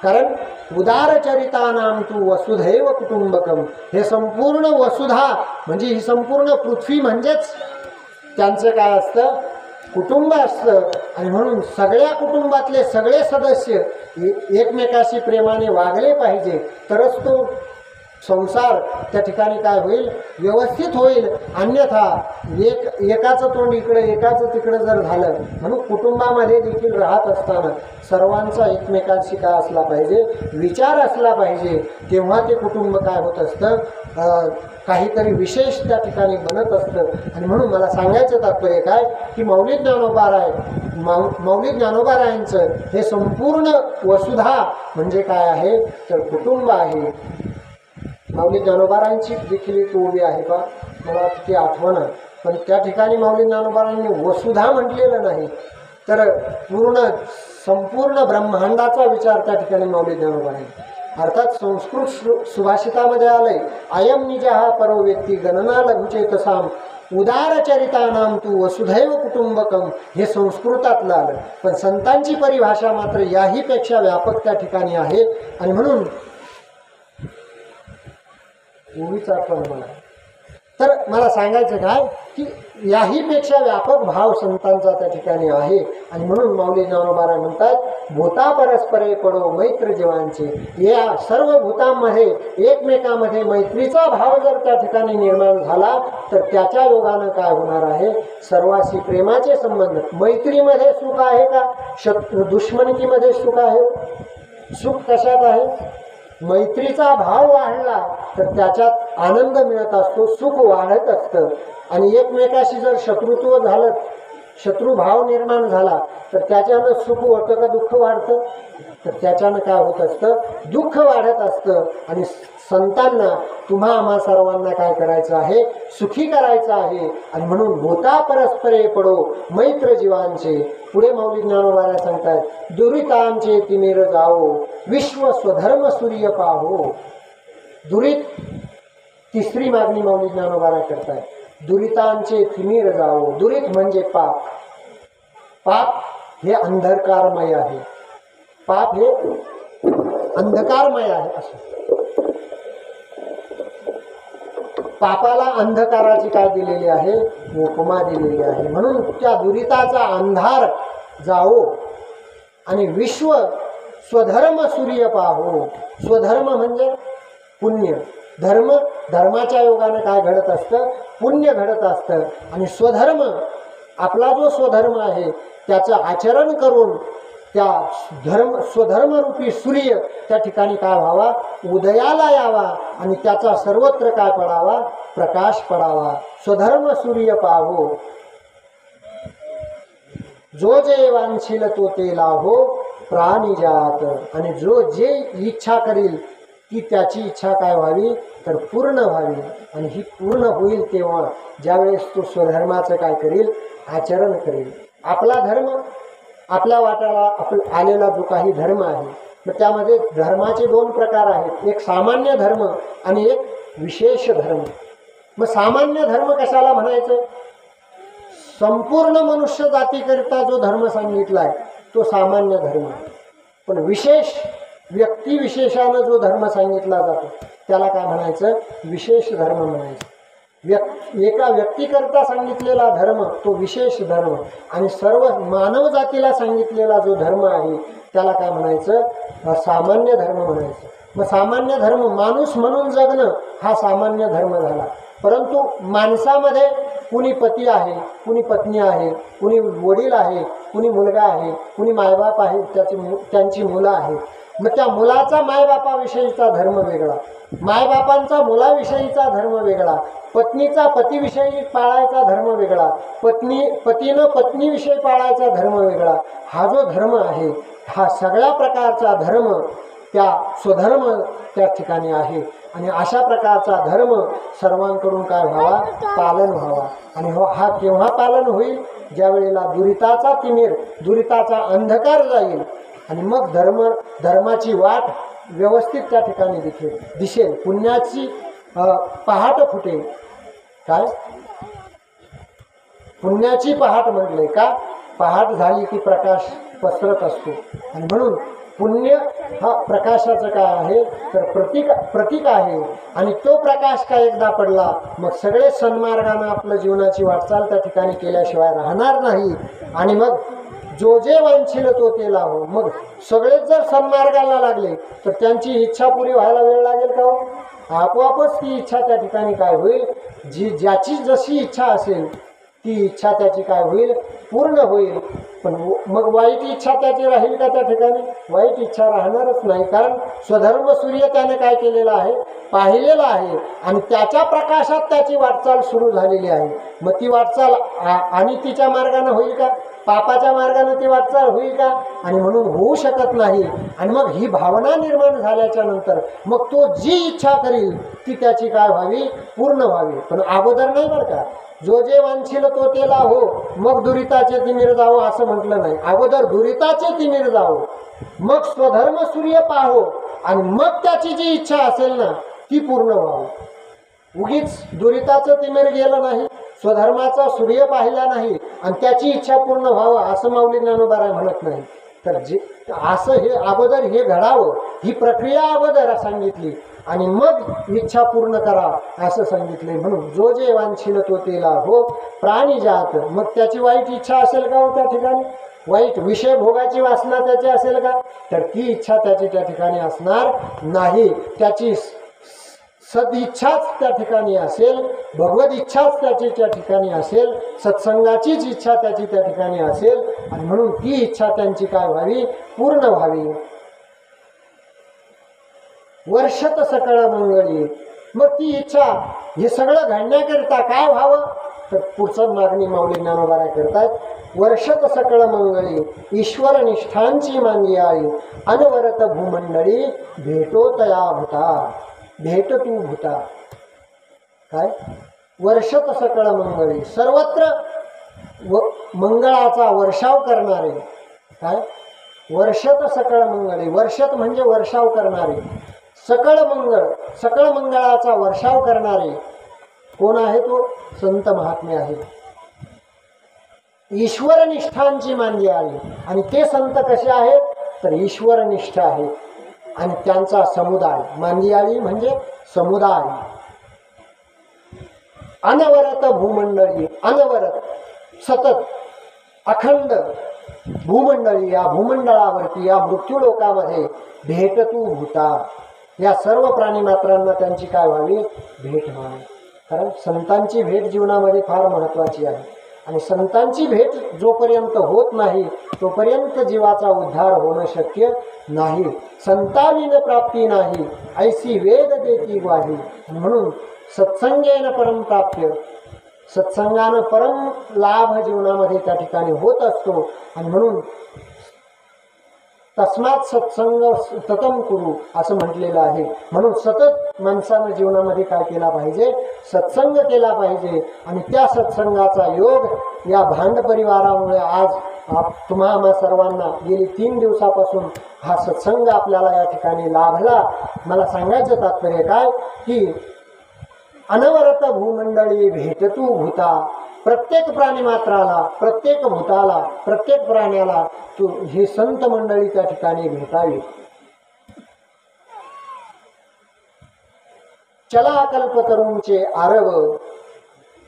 कारण उदारचरितानाम तू वसुधैव कुटुंबकम, हे संपूर्ण वसुधा म्हणजे ही संपूर्ण पृथ्वी म्हणजेच त्यांचं काय असतं, कुटुंब असतं. आणि म्हणून सगळ्या कुटुंबातले सगळे सदस्य एकमेकाशी प्रेमाने वागले पाहिजे, तरच तो संसार त्या ठिकाणी काय होईल, व्यवस्थित होईल. अन्यथा एकाचं तोंड इकडे एकाचं तिकडे जर झालं, म्हणून कुटुंबामध्ये देखील राहत असताना सर्वांचा एकमेकांशी काय असला पाहिजे, विचार असला पाहिजे. तेव्हा ते कुटुंब काय होत असतं, काहीतरी विशेष त्या ठिकाणी बनत असतं. आणि म्हणून मला सांगायचं तात्पर्य काय, की माऊली ज्ञानोबा राय माऊली ज्ञानोबा रायांचं हे संपूर्ण वसुधा म्हणजे काय आहे, तर कुटुंब आहे. माऊली ज्ञानोबारांची देखील एक ओवी आहे का, मला तिथे आठवणं, पण त्या ठिकाणी माऊली ज्ञानोबारांनी वसुधा म्हटलेलं नाही, तर संपूर्ण ब्रह्मांडाचा विचार त्या ठिकाणी माऊली ज्ञानोबारांनी. अर्थात संस्कृत सुभाषितामध्ये आलंय, अयम निजहा परो व्यक्ती गणना लघुचेतसाम उदारचरितानाम तू वसुधैव कुटुंबकम, हे संस्कृतातलं आलं. पण संतांची परिभाषा मात्र याहीपेक्षा व्यापक त्या ठिकाणी आहे. आणि म्हणून ओवीचा आठवण मला, तर मला सांगायचं काय, की याहीपेक्षा व्यापक भाव संतांचा त्या ठिकाणी आहे. आणि म्हणून माऊली ज्ञानोबा राय म्हणतात, भूता परस्परे पडो मैत्र जीवांचे. या सर्व भूतांमध्ये एकमेकांमध्ये मैत्रीचा भाव जर त्या ठिकाणी निर्माण झाला तर त्याच्या योगानं काय होणार आहे, सर्वाशी प्रेमाचे संबंध. मैत्रीमध्ये सुख आहे का, दुश्मनकीमध्ये सुख आहे, सुख कशात आहे, मैत्रीचा भाव वाढला तर त्याच्यात आनंद मिळत असतो, सुख वाढत असतं. आणि एकमेकाशी जर शत्रुत्व झालं शत्रुभाव निर्माण झाला तर त्याच्यानं सुख होतं का दुःख वाढतं? तर त्याच्यानं काय होत असतं? दुःख वाढत असतं. आणि संतांना तुम्हा आम्हा सर्वांना काय करायचं आहे? सुखी करायचं आहे. आणि म्हणून होता परस्परे पडो मैत्र जीवांचे. पुढे माऊली ज्ञानोबा सांगतायत, दुरितांचे तिमिर जाओ विश्व स्वधर्म सूर्य पाहो. दुरित तिसरी मागणी माऊली ज्ञानोबा करतायत, दुरितांचे तिमिर जाओ. दुरित म्हणजे पाप. पाप हे अंधकारमय आहे. पाप हे अंधकारमय आहे. असं पापाला अंधकाराची काय दिलेली आहे? उपमा दिलेली आहे. म्हणून त्या दुरिताचा अंधार जाओ आणि विश्व स्वधर्म सूर्य पाहो. स्वधर्म म्हणजे पुण्य. धर्म, धर्माच्या योगाने काय घडत असतं? पुण्य घडत असतं. आणि स्वधर्म, आपला जो स्वधर्म आहे त्याचं आचरण करून त्या स्वधर्मरूपी सूर्य त्या ठिकाणी काय व्हावा? उदयाला यावा आणि त्याचा सर्वत्र काय पडावा? प्रकाश पडावा. स्वधर्म सूर्य पाहो. जो जे वांछील तो ते लाहो प्राणी जात. आणि जो जे इच्छा करील ती त्याची इच्छा काय व्हावी? तर पूर्ण व्हावी. आणि ही पूर्ण होईल तेव्हा ज्यावेळेस तो स्वधर्माचं काय करील? आचरण करील. आपला धर्म, आपल्या वाट्याला आलेला जो काही धर्म आहे, मग त्यामध्ये धर्माचे दोन प्रकार आहेत. एक सामान्य धर्म आणि एक विशेष धर्म. मग सामान्य धर्म कशाला म्हणायचं? संपूर्ण मनुष्य जातीकरिता जो धर्म सांगितला आहे तो सामान्य धर्म. पण विशेष व्यक्तिविशेषानं जो धर्म सांगितला जातो त्याला काय म्हणायचं? विशेष धर्म म्हणायचं. एका व्यक्तीकरता सांगितलेला धर्म तो विशेष धर्म. आणि सर्व मानव जातीला सांगितलेला जो धर्म आहे त्याला काय म्हणायचं? सामान्य धर्म म्हणायचं. मग सामान्य धर्म, माणूस म्हणून जगणं हा सामान्य धर्म झाला. परंतु माणसामध्ये कुणी पती आहे, कुणी पत्नी आहे, कुणी वडील आहे, कुणी मुलगा आहे, कुणी मायबाप आहे, त्यांची मुलं आहेत. मग त्या मुलाचा मायबापाविषयीचा धर्म वेगळा, मायबापांचा मुलाविषयीचा धर्म वेगळा, पत्नीचा पतीविषयी पाळायचा धर्म वेगळा, पतीनं पत्नीविषयी पाळायचा धर्म वेगळा. हा जो धर्म आहे हा सगळ्या प्रकारचा धर्म त्या स्वधर्म त्या ठिकाणी आहे. आणि अशा प्रकारचा धर्म सर्वांकडून काय व्हावा? पालन व्हावा. आणि हा केव्हा पालन होईल? ज्या वेळेला दुरिताचा तिमिर, दुरिताचा अंधकार जाईल आणि मग धर्माची वाट व्यवस्थित त्या ठिकाणी दिसेल. पुण्याची पहाट फुटेल. काय पुण्याची पहाट म्हटले का? पहाट झाली की प्रकाश पसरत असतो. आणि म्हणून पुण्य हा प्रकाशाचं काय आहे? तर प्रतीक आहे. आणि तो प्रकाश काय एकदा पडला मग सगळे सन्मार्गानं आपलं जीवनाची वाटचाल त्या ठिकाणी केल्याशिवाय राहणार नाही. आणि मग जो जे वांछील तो ते लाहो. मग सगळेच जर सन्मार्गाला लागले तर त्यांची इच्छा पुरी व्हायला वेळ लागेल का हो? आपोआपच ती इच्छा त्या ठिकाणी काय होईल? ज्याची जशी इच्छा असेल ती इच्छा त्याची काय होईल? पूर्ण होईल. पण मग वाईट इच्छा त्याची राहील का त्या ठिकाणी? वाईट इच्छा राहणारच नाही. कारण स्वधर्म सूर्य त्याने काय केलेला आहे? पाहिलेला आहे. आणि त्याच्या प्रकाशात त्याची वाटचाल सुरू झालेली आहे. मग ती वाटचाल आणि तिच्या मार्गाने होईल का? पापाच्या मार्गाने ती वाटचाल होईल का? आणि म्हणून होऊ शकत नाही. आणि मग ही भावना निर्माण झाल्याच्या नंतर मग तो जी इच्छा करील ती त्याची काय व्हावी? पूर्ण व्हावी. पण अगोदर नाही बरं का. जो जे वांछील तो ते लाहो मग दुरिताचे तिमिर जावो असं म्हटलं नाही. अगोदर दुरिताचे तिमिर जावो, मग स्वधर्म सूर्य पाहो आणि मग त्याची जी इच्छा असेल ना ती पूर्ण व्हावी. उगीच दुरिताचं तिमिर गेलं नाही, स्वधर्माचा सूर्य पाहिला नाही आणि त्याची इच्छा पूर्ण व्हावं असं माऊली ज्ञानोबा म्हणत नाही. तर असं हे अगोदर हे घडावं, ही प्रक्रिया अगोदर सांगितली आणि मग इच्छा पूर्ण करा असं सांगितले. म्हणून जो जे वांछील तो ते लाहो प्राणी जात. मग त्याची वाईट इच्छा असेल का हो त्या ठिकाणी? वाईट विषय भोगाची वासना त्याची असेल का? तर ती इच्छा त्याची त्या ठिकाणी असणार नाही. त्याची सदिच्छाच त्या ठिकाणी असेल, भगवत इच्छाच त्याची त्या ठिकाणी असेल, सत्संगाचीच इच्छा त्याची त्या ठिकाणी असेल. आणि म्हणून ती इच्छा त्यांची काय व्हावी? पूर्ण व्हावी. वर्षत सकळ मंगळी. मग ती इच्छा हे सगळं घडण्याकरिता काय व्हावं? तर पुढचं मागणी माऊली ज्ञानोबा करतात. वर्षत सकळ मंगळी ईश्वर निष्ठांची मांदियाळी अनवरत भूमंडळी भेटो तया भूता. भेट तू भूता. काय वर्षत सकळ मंगळी, सर्वत्र मंगळाचा वर्षाव करणारे. काय वर्षत सकळ मंगळी, वर्षत म्हणजे वर्षाव करणारे. सकळ मंगळ, सकळ मंगळाचा वर्षाव करणारे कोण आहे? तो संत महात्मे आहे. ईश्वर निष्ठांची मांदी आली. आणि ते संत कसे आहेत? तर ईश्वर निष्ठ आहेत. आणि त्यांचा समुदाय, मांदियाळी म्हणजे समुदाय. अनवरत भूमंडळी, अनवरत सतत अखंड भूमंडळी, या भूमंडळावरती या मृत्यूलोकामध्ये भेट तू भूता. या सर्व प्राणीमात्रांना त्यांची काय व्हावी? भेट व्हावी. कारण संतांची भेट जीवनामध्ये फार महत्त्वाची आहे. आणि संतांची भेट जोपर्यंत होत नाही तोपर्यंत जीवाचा उद्धार होणं शक्य नाही. संताविन प्राप्ती नाही ऐसी वेद देती ग्वाही. म्हणून सत्संगेन परम प्राप्य, सत्संगानं परम लाभ जीवनामध्ये त्या ठिकाणी होत असतो. आणि म्हणून तस्मात सत्संग सततम कुरु असं म्हटलेलं आहे. म्हणून सतत माणसानं जीवनामध्ये काय केला पाहिजे? सत्संग केला पाहिजे. आणि त्या सत्संगाचा योग या भांड परिवारामुळे आज तुम्हा आम्हा सर्वांना गेली 3 दिवसापासून हा सत्संग आपल्याला या ठिकाणी लाभला. मला सांगायचं तात्पर्य काय की अनवरत भूमंडळी भेटतू भूता. प्रत्येक प्राणीमात्राला, प्रत्येक भूताला, प्रत्येक प्राण्याला तू ही संत मंडळी त्या ठिकाणी भेटावी. चला कल्पतरूंचे आरव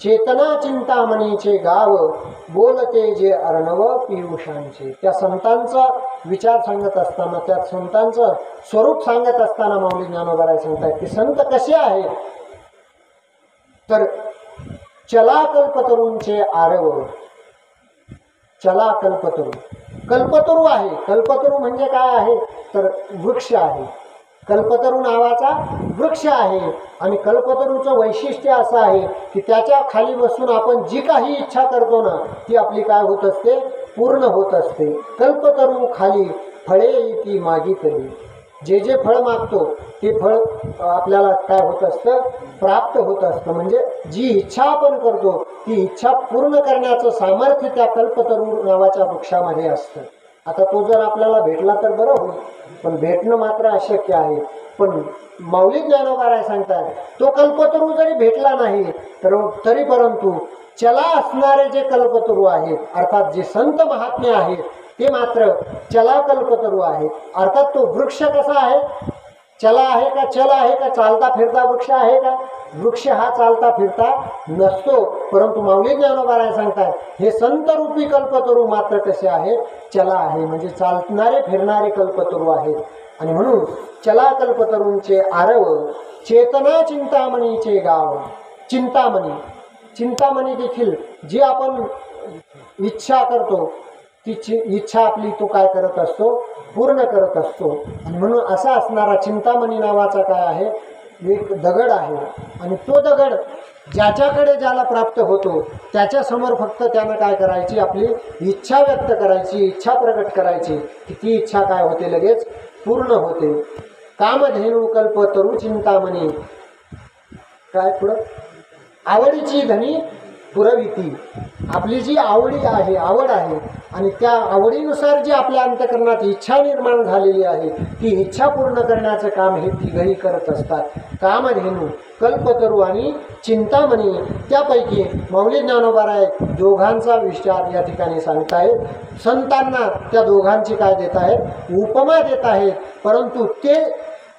चेतना चिंतामणीचे गाव बोलते जे अर्णव पियुषांचे. त्या संतांचा विचार सांगत असताना, त्या संतांचं स्वरूप सांगत असताना माऊली ज्ञानोबा सांगतात की संत कसे आहेत? तर चला कल्पतरूंचे आरव. चला कल्पतरू, कल्पतरू आहे. कल्पतरू म्हणजे काय आहे? तर वृक्ष आहे. कल्पतरू नावाचा वृक्ष आहे. आणि कल्पतरूचं वैशिष्ट्य असं आहे की त्याच्या खाली बसून आपण जी काही इच्छा करतो ना ती आपली काय होत असते? पूर्ण होत असते. कल्पतरू खाली फळे ती मागितली. जे जे फळ मागतो ते फळ आपल्याला काय होत असतं? प्राप्त होत असतं. म्हणजे जी इच्छा आपण करतो ती इच्छा पूर्ण करण्याचं सामर्थ्य त्या कल्पतरू नावाच्या वृक्षामध्ये असतं. आता तो जर आपल्याला भेटला तर बरं होईल, पण भेटणं मात्र अशक्य आहे. पण माऊली ज्ञानोबा सांगतात तो कल्पतरू जरी भेटला नाही तरी परंतु चला असणारे जे कल्पतरू आहेत, अर्थात जे संत महात्मे आहेत ते मात्र चला कल्पतरू आहेत. अर्थात तो वृक्ष कसा आहे? चला आहे का? चला आहे का? चालता फिरता वृक्ष आहे का? वृक्ष हा चालता फिरता नसतो. परंतु माऊली ज्ञानोबा सांगतात हे संत रूपी कल्पतरू मात्र कसे आहेत? चला आहे. म्हणजे चालणारे फिरणारे कल्पतरू आहेत. आणि म्हणून चला कल्पतरूंचे आरव चेतना चिंतामणीचे गाव. चिंतामणी, चिंतामणी देखील जी आपण इच्छा करतो ती इच्छा आपली तो काय करत असतो? पूर्ण करत असतो. आणि म्हणून असा असणारा चिंतामणी नावाचा काय आहे? एक दगड आहे. आणि तो दगड ज्याच्याकडे ज्याला प्राप्त होतो त्याच्यासमोर फक्त त्यानं काय करायची? आपली इच्छा व्यक्त करायची, इच्छा प्रकट करायची की ती इच्छा काय होते? लगेच पूर्ण होते. कामधेनु कल्पतरू चिंतामणी. काय पुढं? आवडीची धनी पुरविती. आपली जी आवड आहे आणि त्या आवडीनुसार जी आपल्या अंतःकरणात इच्छा निर्माण झालेली आहे ती इच्छा पूर्ण करण्याचं काम हे तिघही करत असतात. कामधेनु, कल्पतरू आणि चिंतामणी. त्यापैकी माऊली ज्ञानोबा दोघांचा विचार या ठिकाणी सांगतायत. संतांना त्या दोघांची काय देत आहेत? उपमा देत आहेत. परंतु ते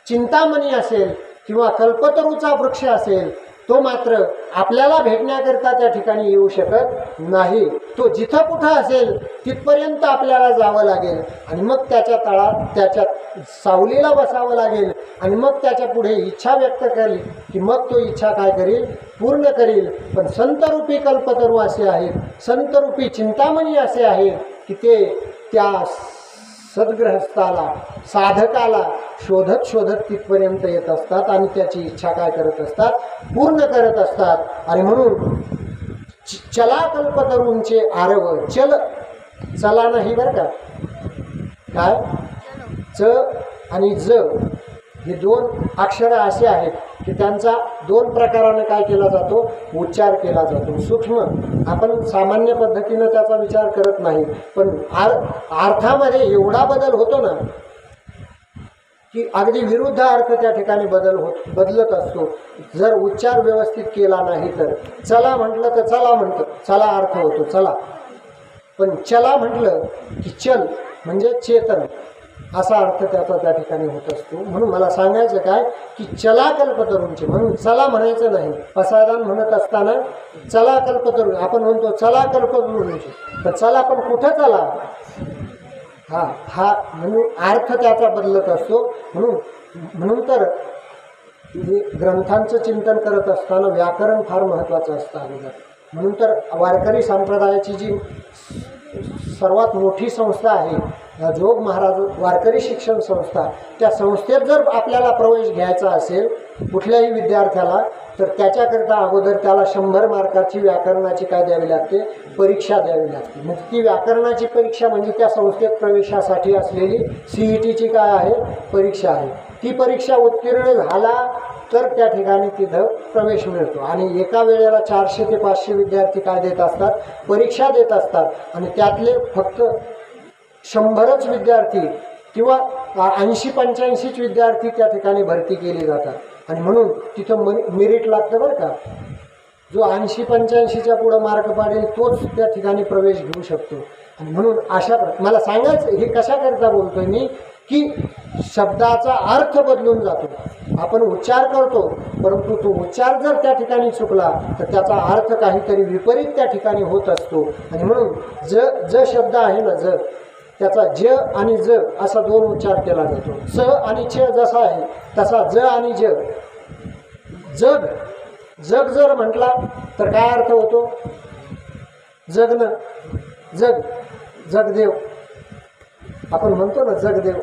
चिंतामणी असेल किंवा कल्पतरूचा वृक्ष असेल तो मात्र आपल्याला भेटण्याकरता त्या ठिकाणी येऊ शकत नाही. तो जिथं कुठं असेल तिथपर्यंत आपल्याला जावं लागेल आणि मग त्याच्या तळात, त्याच्या सावलीला बसावं लागेल आणि मग त्याच्या पुढे इच्छा व्यक्त करेल की मग तो इच्छा काय करील? पूर्ण करील. पण संतरूपी कल्पतरू असे आहेत, संतरूपी चिंतामणी असे आहेत की ते त्या सद्ग्रहस्थाला, साधकाला शोधत शोधत तिथपर्यंत येत असतात आणि त्याची इच्छा काय करत असतात? पूर्ण करत असतात. आणि म्हणून चला कल्पतरूंचे आरव, चल चला नाही बरं का, काय च आणि ज हे दोन अक्षरं असे आहेत की त्यांचा दोन प्रकाराने काय केला जातो, उच्चार केला जातो. सूक्ष्म आपण सामान्य पद्धतीनं त्याचा विचार करत नाही, पण अर्थामध्ये एवढा बदल होतो ना की अगदी विरुद्ध अर्थ त्या ठिकाणी बदलत असतो जर उच्चार व्यवस्थित केला नाही तर. चला म्हटलं तर चला म्हणतं, चला अर्थ होतो चला, पण चला म्हटलं की चल म्हणजे चेतन असा अर्थ त्याचा त्या ठिकाणी होत असतो. म्हणून मला सांगायचं काय की चला कल्पतरूंचे, म्हणून चला म्हणायचं नाही. पसायदान म्हणत असताना चला कल्पतरू, आपण म्हणतो चला कल्पतरूंचे, तर चला पण कुठं चला, हा म्हणून अर्थ त्याचा बदलत असतो. म्हणून तर ग्रंथांचं चिंतन करत असताना व्याकरण फार महत्त्वाचं असतं अगोदर. म्हणून तर वारकरी संप्रदायाची जी सर्वात मोठी संस्था आहे जोग महाराज वारकरी शिक्षण संस्था, त्या संस्थेत जर आपल्याला प्रवेश घ्यायचा असेल कुठल्याही विद्यार्थ्याला, तर त्याच्याकरिता अगोदर त्याला 100 मार्काची व्याकरणाची काय द्यावी लागते, परीक्षा द्यावी लागते. मग ती व्याकरणाची परीक्षा म्हणजे त्या संस्थेत प्रवेशासाठी असलेली CETची काय आहे, परीक्षा आहे. ती परीक्षा उत्तीर्ण झाला तर त्या ठिकाणी तिथं प्रवेश मिळतो. आणि एका वेळेला 400 ते 500 विद्यार्थी काय देत असतात, परीक्षा देत असतात. आणि त्यातले फक्त 100च विद्यार्थी किंवा 80-85च विद्यार्थी त्या ठिकाणी भरती केली जातात. आणि म्हणून तिथं मेरिट लागतं बरं का. जो 80-85च्या पुढं मार्क पाडेल तोच त्या ठिकाणी प्रवेश घेऊ शकतो. आणि म्हणून अशा मला सांगायचं हे कशाकरिता बोलतोय मी की शब्दाचा अर्थ बदलून जातो. आपण उच्चार करतो परंतु तो उच्चार जर त्या ठिकाणी चुकला तर त्याचा अर्थ काहीतरी विपरीत त्या ठिकाणी होत असतो. आणि म्हणून ज शब्द आहे ना, ज त्याचा ज आणि ज असा 2 उच्चार केला जातो. च आणि छ जसा आहे तसा ज आणि ज. जग जग जर म्हटला तर काय अर्थ होतो, जगणं, जग जगदेव आपण म्हणतो ना, जगदेव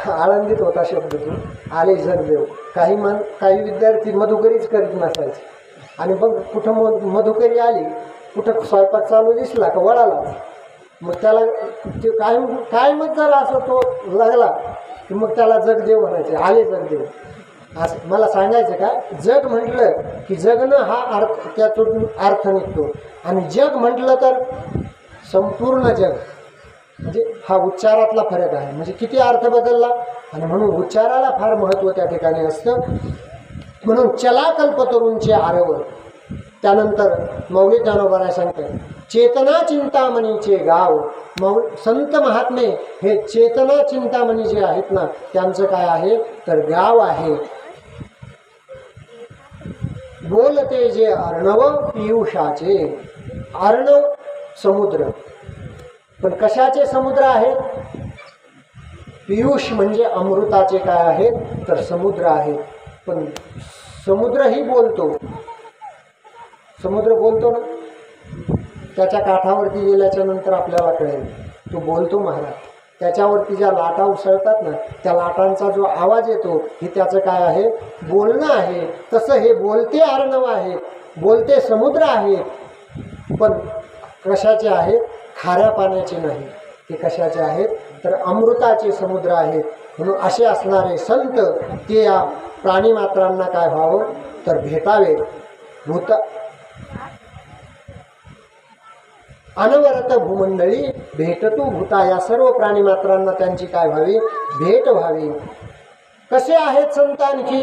आळंदीत होता शब्द तो, आले जगदेव. काही विद्यार्थी मधुकरीच करीत नसायचे आणि मग कुठं मधुकरी आली, कुठं स्वयंपाक चालू दिसला का वळाला, मग त्याला ते काय मग जरा असं तो लागला की मग त्याला जगदेव म्हणायचे, आले जगदेव. असं मला सांगायचं का, जग म्हटलं की जगणं हा अर्थ त्यातून अर्थ निघतो. आणि जग म्हटलं तर संपूर्ण जग, म्हणजे हा उच्चारातला फरक आहे. म्हणजे किती अर्थ बदलला. आणि म्हणून उच्चाराला फार महत्त्व त्या ठिकाणी असतं. म्हणून चला कल्पतरूंचे आरव. त्यानंतर मौली ज्ञानोबा सांगतात चेतना चिंतामणीचे गाव. संत महात्मे हे चेतना चिंतामणी जे आहेत ना त्यांचं काय आहे तर गाव आहे. बोलते जे अर्णव पियुषाचे. अर्णव समुद्र, पण कशाचे समुद्र आहेत, पियुष म्हणजे अमृताचे काय आहेत तर समुद्र आहेत. पण समुद्रही बोलतो, समुद्र बोलतो ना, त्याच्या काठावरती गेल्याच्या नंतर आपल्याला कळेल तो बोलतो महाराज. त्याच्यावरती ज्या लाटा उसळतात ना त्या लाटांचा जो आवाज येतो हे त्याचं काय आहे, बोलणं आहे. तसं हे बोलते अर्णव आहेत, बोलते समुद्र आहेत, पण कशाचे आहेत, खाऱ्या पाण्याचे नाही, ते कशाचे आहेत तर अमृताचे समुद्र आहेत. म्हणून असे असणारे संत ते या प्राणीमात्रांना काय व्हावं तर भेटावे. अनवरत भूमंडळी भेटतू भूता. या सर्व प्राणीमात्रांना त्यांची काय व्हावी, भेट व्हावी. कसे आहेत संत आणखी,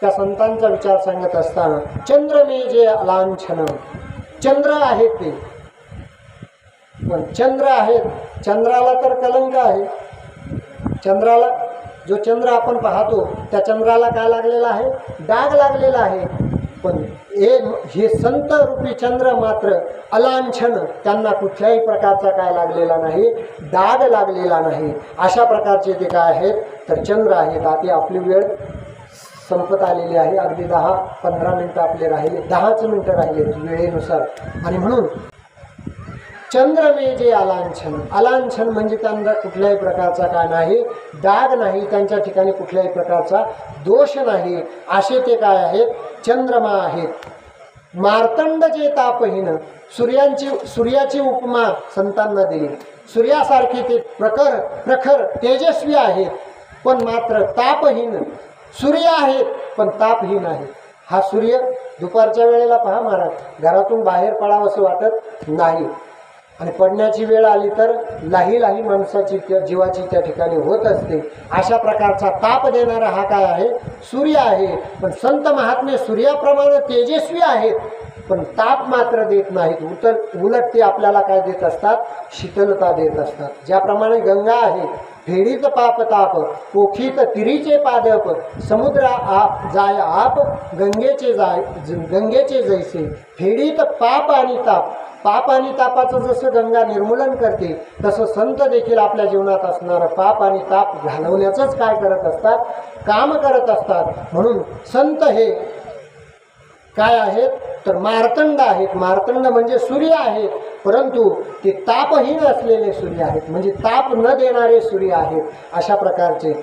त्या संतांचा विचार सांगत असताना चंद्र मे जे लांछन. चंद्र आहेत ते, पण चंद्र आहेत, चंद्राला तर कलंक आहे. चंद्राला जो चंद्र आपण पाहतो त्या चंद्राला काय लागलेला आहे, डाग लागलेला आहे. पण हे संत रूपी चंद्र मात्र अलांछन, त्यांना कुठल्याही प्रकारचा काय लागलेला नाही, डाग लागलेला नाही. अशा प्रकारचे ते काय आहेत तर चंद्र आहेत. आता आपली वेळ संपत आलेली आहे. अगदी 10-15 मिनटं आपले राहिले, 10च मिनटं राहिले वेळेनुसार. आणि म्हणून चंद्र मे जे अलांछन. अलांछन म्हणजे त्यांना कुठल्याही प्रकारचा काय नाही, डाग नाही, त्यांच्या ठिकाणी कुठल्याही प्रकारचा दोष नाही, असे ते काय आहेत, चंद्रमा आहेत. मार्तंड जे तापहीन, सूर्याची उपमा संतांना दिली. सूर्यासारखे ते प्रखर तेजस्वी आहेत, पण मात्र तापहीन. सूर्य आहेत पण तापहीन आहेत. हा सूर्य दुपारच्या वेळेला पहा महाराज, घरातून बाहेर पडावंसं वाटत नाही, आणि पडण्याची वेळ आली तर लाही माणसाची जीवाची त्या ठिकाणी होत असते. अशा प्रकारचा ताप देणारा हा काय आहे? सूर्य आहे. पण संत महात्मे सूर्याप्रमाणे तेजस्वी आहेत, पण ताप मात्र देत नाहीत. उलट ते आपल्याला काय देत असतात? शीतलता देत असतात. ज्याप्रमाणे गंगा आहे, फेडीत पाप ताप, पोखीत तिरीचे पादप, समुद्र आप जाय आप, गंगेचे जैसे. फेडीत पाप आणि ताप. पाप आणि तापाचं जसं गंगा निर्मूलन करते, तसं संत देखील आपल्या जीवनात असणारं पाप आणि ताप घालवण्याचंच काय करत असतात? काम करत असतात. म्हणून संत हे काय आहेत? तर मार्तंड आहेत. मार्तंड म्हणजे सूर्य आहेत, परंतु ते तापहीन असलेले सूर्य आहेत, म्हणजे ताप न देणारे सूर्य आहेत. अशा प्रकारचे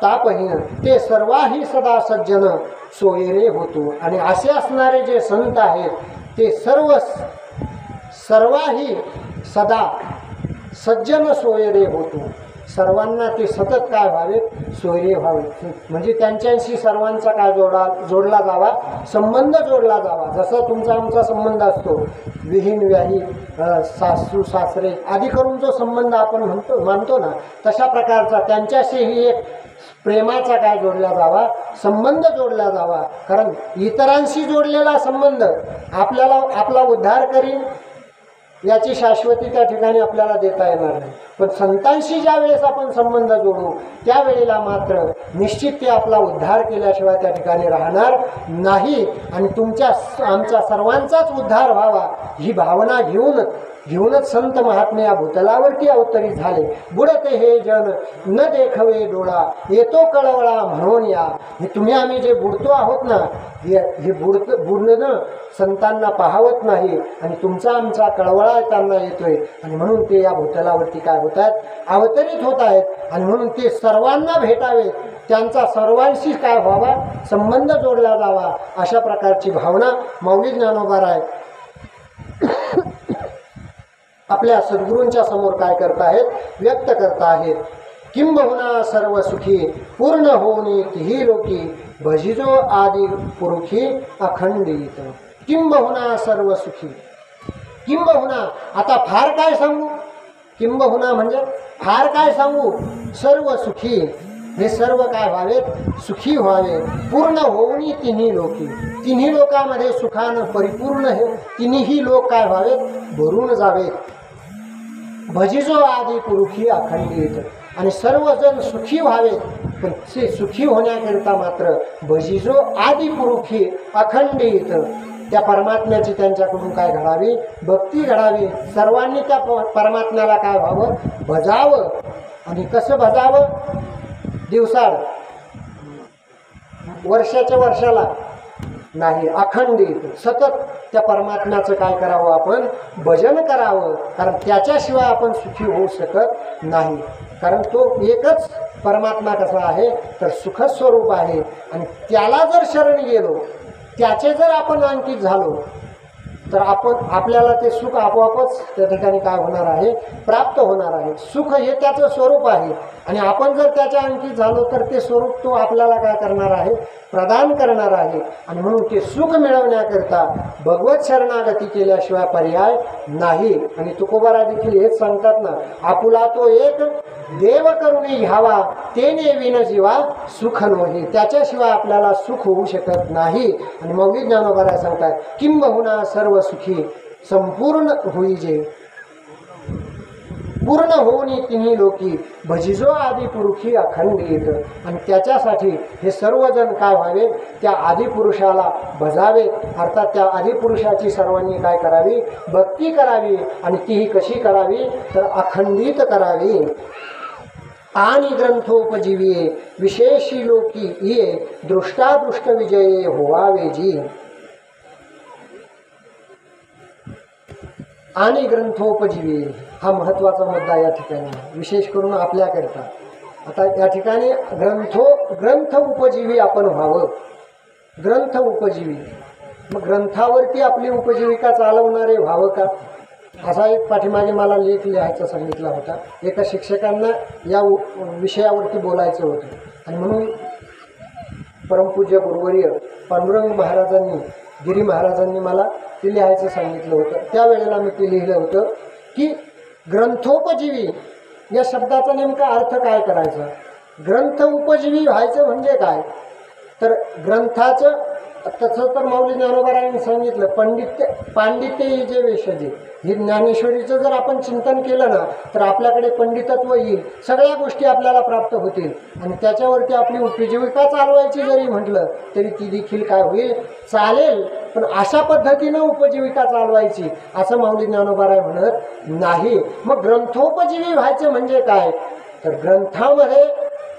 तापहीन ते सर्वाही सदा सज्जन सोयरे होतो. आणि असे असणारे जे संत आहेत ते सर्वाही सदा सज्जन सोयरे होतो. सर्वांना ते सतत काय व्हावे? सोयरे व्हावे. म्हणजे त्यांच्याशी सर्वांचा काय जोडला जावा? संबंध जोडला जावा. जसं तुमचा आमचा संबंध असतो, विहीन व्याही सासू सासरे आदी करून जो संबंध आपण मानतो ना, तशा प्रकारचा त्यांच्याशीही एक प्रेमाचा काय जोडला जावा? संबंध जोडला जावा. कारण इतरांशी जोडलेला संबंध आपल्याला आपला उद्धार करीन याची शाश्वती त्या ठिकाणी आपल्याला देता येणार नाही. पण संतांशी ज्या वेळेस आपण संबंध जोडू, त्यावेळेला मात्र निश्चित ते आपला उद्धार केल्याशिवाय त्या ठिकाणी राहणार नाही. आणि आमचा सर्वांचाच उद्धार व्हावा ही भावना घेऊनच संत महात्मे या भूतलावरती अवतरित झाले. बुडते हे जन न देखवे डोळा, येतो कळवळा म्हणून या. हे तुम्ही आम्ही जे बुडतो आहोत ना, हे बुडणं संतांना पाहावत नाही, आणि तुमचा आमचा कळवळा त्यांना येतोय, आणि म्हणून ते या भूतलावरती काय होत आहेत? अवतरित होत आहेत. आणि म्हणून ते सर्वांना भेटावे, त्यांचा सर्वांशी काय व्हावा? संबंध जोडला जावा. अशा प्रकारची भावना माऊली ज्ञानोबा आपल्या सद्गुरूंच्या समोर काय करताहेत? व्यक्त करताहेत. किंबहुना सर्व सुखी पूर्ण होऊनी तिही लोकी, भजिजो आदि पुरुखी अखंडित. किंबहुना सर्व सुखी. किंबहुना आता फार काय सांगू? किंबहुना म्हणजे फार काय सांगू? सर्व सुखी, हे सर्व काय व्हावेत? सुखी व्हावे. पूर्ण होऊनी तिन्ही लोकी, तिन्ही लोकांमध्ये सुखानं परिपूर्ण हे तिन्ही लोक काय व्हावेत? भरून जावेत. भजिजो आदि पुरुषी अखंडित. आणि सर्वजण सुखी व्हावेत, पण ते सुखी होण्याकरिता मात्र भजिजो आदि पुरुषी अखंडित, त्या परमात्म्याची त्यांच्याकडून काय घडावी? भक्ती घडावी. सर्वांनी त्या परमात्म्याला काय व्हावं? भजावं. आणि कसं भजावं? दिवसाड, वर्षाच्या वर्षाला नाही, अखंडित सतत त्या परमात्म्याचं काय करावं? आपण भजन करावं. कारण त्याच्याशिवाय आपण सुखी होऊ शकत नाही. कारण तो एकच परमात्मा कसा आहे? तर सुखस्वरूप आहे. आणि त्याला जर शरण गेलो, त्याचे जर आपण अंकित झालो, तर आपल्याला ते सुख आपोआपच त्या ठिकाणी काय होणार आहे? प्राप्त होणार आहे. सुख हे त्याचं स्वरूप आहे, आणि आपण जर त्याच्या अंकित झालो तर ते स्वरूप तो आपल्याला काय करणार आहे? प्रदान करणार आहे. आणि म्हणून ते सुख मिळवण्याकरिता भगवत शरणागती केल्याशिवाय पर्याय नाही. आणि तुकोबारा देखील हेच सांगतात ना, आपुला तो एक देव करुणी घ्यावा, ते नेविन जीवा सुख नोही. त्याच्याशिवाय आपल्याला सुख होऊ शकत नाही. आणि मौलिक ज्ञानोबा सांगतात, किंबहुना सर्व सुखी संपूर्ण होईजे, पूर्ण होऊनी तिन्ही लोकी, भजिजो आदि पुरुषी अखंडित. आणि त्याच्यासाठी हे सर्वजण काय व्हावे? त्या आदिपुरुषाला भजावे. अर्थात त्या आदिपुरुषाची सर्वांनी काय करावी? भक्ती करावी. आणि तीही कशी करावी? तर अखंडित करावी. आणि ग्रंथोपजीविये विशेषी लोकी ये, दृष्टादृष्ट विजये होवावे जी. आणि ग्रंथोपजीवी हा महत्त्वाचा मुद्दा या ठिकाणी, विशेष करून आपल्याकरिता. आता या ठिकाणी ग्रंथ उपजीवी आपण व्हावं. ग्रंथ उपजीवी मग ग्रंथावरती आपली उपजीविका चालवणारे व्हावं का? असा एक पाठीमागे मला लेख लिहायचा सांगितला होता. एका शिक्षकांना या विषयावरती बोलायचं होतं आणि म्हणून परमपूज्य गुरुवर्य पांडुरंग महाराजांनी, गिरी महाराजांनी मला ते लिहायचं सांगितलं होतं. त्यावेळेला मी ते लिहिलं होतं की ग्रंथोपजीवी या शब्दाचा नेमका अर्थ काय करायचा. ग्रंथ उपजीवी व्हायचं म्हणजे काय? तर ग्रंथाचं तसं तर माऊली ज्ञानोबारायांनी सांगितलं, पांडित्य ही जे वेशजे, हे ज्ञानेश्वरीचं जर आपण चिंतन केलं ना तर आपल्याकडे पंडितत्व येईल, सगळ्या गोष्टी आपल्याला प्राप्त होतील आणि त्याच्यावरती आपली उपजीविका चालवायची जरी म्हटलं तरी ती देखील काय होईल, चालेल. पण अशा पद्धतीनं उपजीविका चालवायची असं माऊली ज्ञानोबाराय म्हणत नाही. मग ग्रंथोपजीवी व्हायचं म्हणजे काय? तर ग्रंथामध्ये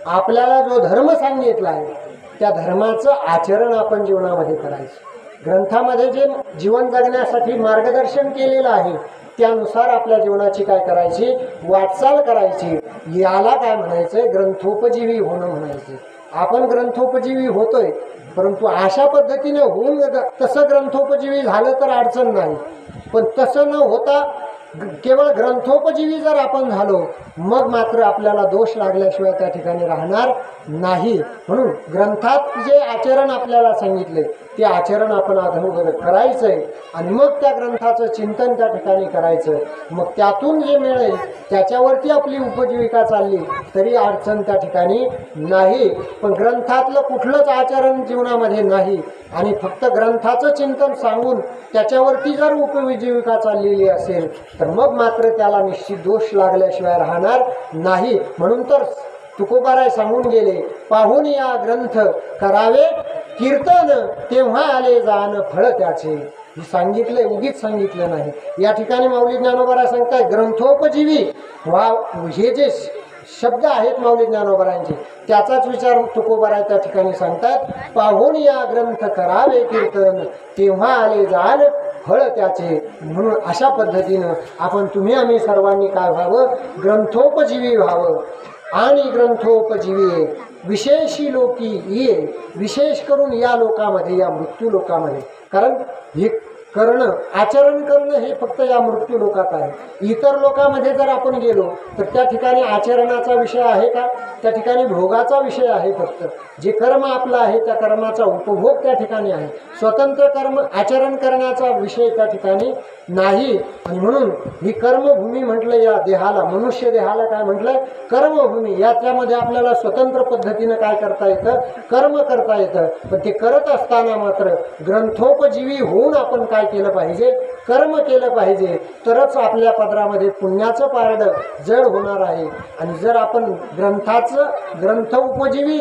आपल्याला जो धर्म सांगितला आहे त्या धर्माचं आचरण आपण जीवनामध्ये करायचं. ग्रंथामध्ये जे जीवन जगण्यासाठी मार्गदर्शन केलेलं आहे त्यानुसार आपल्या जीवनाची काय करायची, वाटचाल करायची. याला काय म्हणायचं, ग्रंथोपजीवी होणं म्हणायचं. आपण ग्रंथोपजीवी होतोय, परंतु अशा पद्धतीने होऊन तसं ग्रंथोपजीवी झालं तर अडचण नाही. पण तसं न होता केवळ ग्रंथोपजीवी जर आपण झालो मग मात्र आपल्याला दोष लागल्याशिवाय त्या ठिकाणी राहणार नाही. म्हणून ग्रंथात जे आचरण आपल्याला सांगितले ते आचरण आपण अगोदर करायचं आहे आणि मग त्या ग्रंथाचं चिंतन त्या ठिकाणी करायचं. मग त्यातून जे मिळेल त्याच्यावरती आपली उपजीविका चालली तरी अडचण त्या ठिकाणी नाही. पण ग्रंथातलं कुठलंच आचरण जीवनामध्ये नाही आणि फक्त ग्रंथाचं चिंतन सांगून त्याच्यावरती जर उपजीविका चाललेली असेल तर मग मात्र त्याला निश्चित दोष लागल्याशिवाय राहणार नाही. म्हणून तर तुकोबाराय सांगून गेले, पाहून या ग्रंथ करावे कीर्तन, तेव्हा आले जाण फळ त्याचे. हे सांगितले, उगीच सांगितलं नाही. या ठिकाणी माऊली ज्ञानोबाराय सांगताय ग्रंथोपजीवी हे जे शब्द आहेत माऊली ज्ञानोबारायांचे त्याचाच विचार तुकोबाराय त्या ठिकाणी सांगतात. पाहून या ग्रंथ करावे कीर्तन, तेव्हा आले जाण फळ त्याचे. म्हणून अशा पद्धतीनं आपण तुम्ही आम्ही सर्वांनी काय व्हावं, ग्रंथोपजीवी व्हावं. आणि ग्रंथोपजीवी विशेषी लोकी ये, विशेष करून या लोकामध्ये, या मृत्यू लोकामध्ये. कारण हे करणं, आचरण करणं हे फक्त या मृत्यू लोकात आहे. इतर लोकामध्ये जर आपण गेलो तर त्या ठिकाणी आचरणाचा विषय आहे का? त्या ठिकाणी भोगाचा विषय आहे. फक्त जे कर्म आपलं आहे त्या कर्माचा उपभोग त्या ठिकाणी आहे. स्वतंत्र कर्म आचरण करण्याचा विषय त्या ठिकाणी नाही. आणि म्हणून ही कर्मभूमी म्हटलं या देहाला, मनुष्य देहाला काय म्हटलंय, कर्मभूमी. याच्यामध्ये आपल्याला स्वतंत्र पद्धतीनं काय करता येतं, कर्म करता येतं. पण ते करत असताना मात्र ग्रंथोपजीवी होऊन आपण काय केलं पाहिजे, कर्म केलं पाहिजे. तरच आपल्या पदरामध्ये पुण्याचं पारडं जड होणार आहे. आणि जर आपण ग्रंथ उपजीवी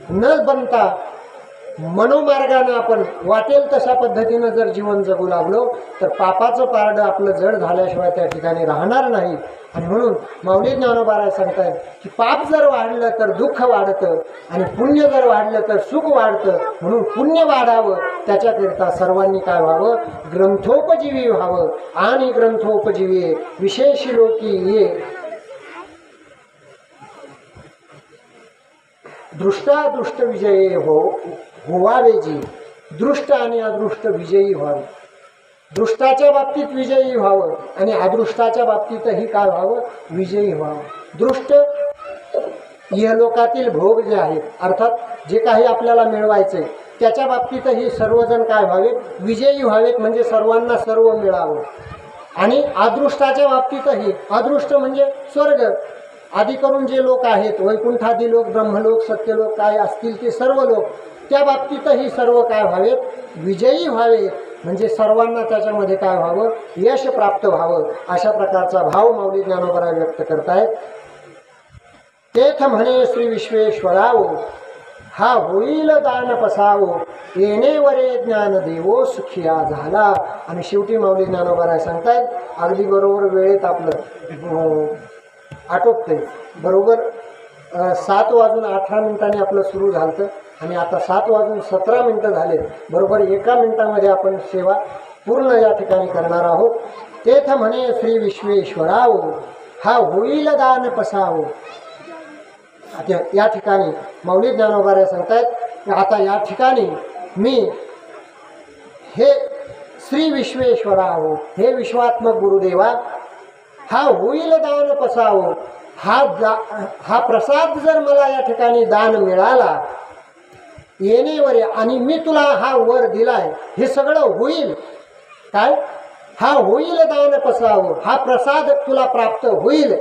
न बनता मनोमार्गानं आपण वाटेल तशा पद्धतीनं जर जीवन जगू लागलो तर पापाचं पारडं आपलं जड झाल्याशिवाय त्या ठिकाणी राहणार नाही. आणि म्हणून माऊली ज्ञानोबाराय सांगतात की पाप जर वाढलं तर दुःख वाढतं आणि पुण्य जर वाढलं तर सुख वाढतं. म्हणून पुण्य वाढावं त्याच्याकरिता सर्वांनी काय व्हावं, ग्रंथोपजीवी व्हावं. आणि ग्रंथोपजीवी विशेष लोकी ये, दृष्टादृष्ट विजयी होवावे जी. दृष्ट आणि अदृष्ट विजयी व्हावे. दृष्टाच्या बाबतीत विजयी व्हावं आणि अदृष्टाच्या बाबतीतही काय व्हावं, विजयी व्हावं. दृष्ट इहलोकातील भोग जे आहेत, अर्थात जे काही आपल्याला मिळवायचे त्याच्या बाबतीतही सर्वजण काय व्हावेत, विजयी व्हावेत. म्हणजे सर्वांना सर्व मिळावं. आणि अदृष्टाच्या बाबतीतही, अदृष्ट म्हणजे स्वर्ग आदी करून जे लोक आहेत, वैकुंठादी लोक, ब्रह्मलोक, सत्यलोक काय असतील ते सर्व लोक, त्या बाबतीतही सर्व काय व्हावेत, विजयी व्हावेत. म्हणजे सर्वांना त्याच्यामध्ये काय व्हावं, यश प्राप्त व्हावं. अशा प्रकारचा भाव माऊली ज्ञानोबाराय व्यक्त करतायत. तेथ म्हणे श्री विश्वेश्वरावो, हा होईल दान पसावो, येणेवरे ज्ञान देवो सुखिया झाला. आणि शेवटी माऊली ज्ञानोबाराय सांगतायत, अगदी बरोबर वेळेत आपलं आटोपते. बरोबर 7:18 आपलं सुरू झालं आणि आता 7:17 झाले. बरोबर 1 मिनिटामध्ये आपण सेवा पूर्ण या ठिकाणी करणार आहोत. तेथ म्हणे श्री विश्वेश्वरावो, हा होईल दान पसावो. या ठिकाणी माऊली ज्ञानोबाराय सांगतायत, आता या ठिकाणी मी हे श्री विश्वेश्वरा हो, हे विश्वात्मक गुरुदेवा, हा होईल दान पसावो, हा प्रसाद जर मला या ठिकाणी दान मिळाला येणेवर, आणि मी तुला हा वर दिलाय, हे सगळं होईल काय, हा होईल दान पसावो, हा प्रसाद तुला प्राप्त होईल,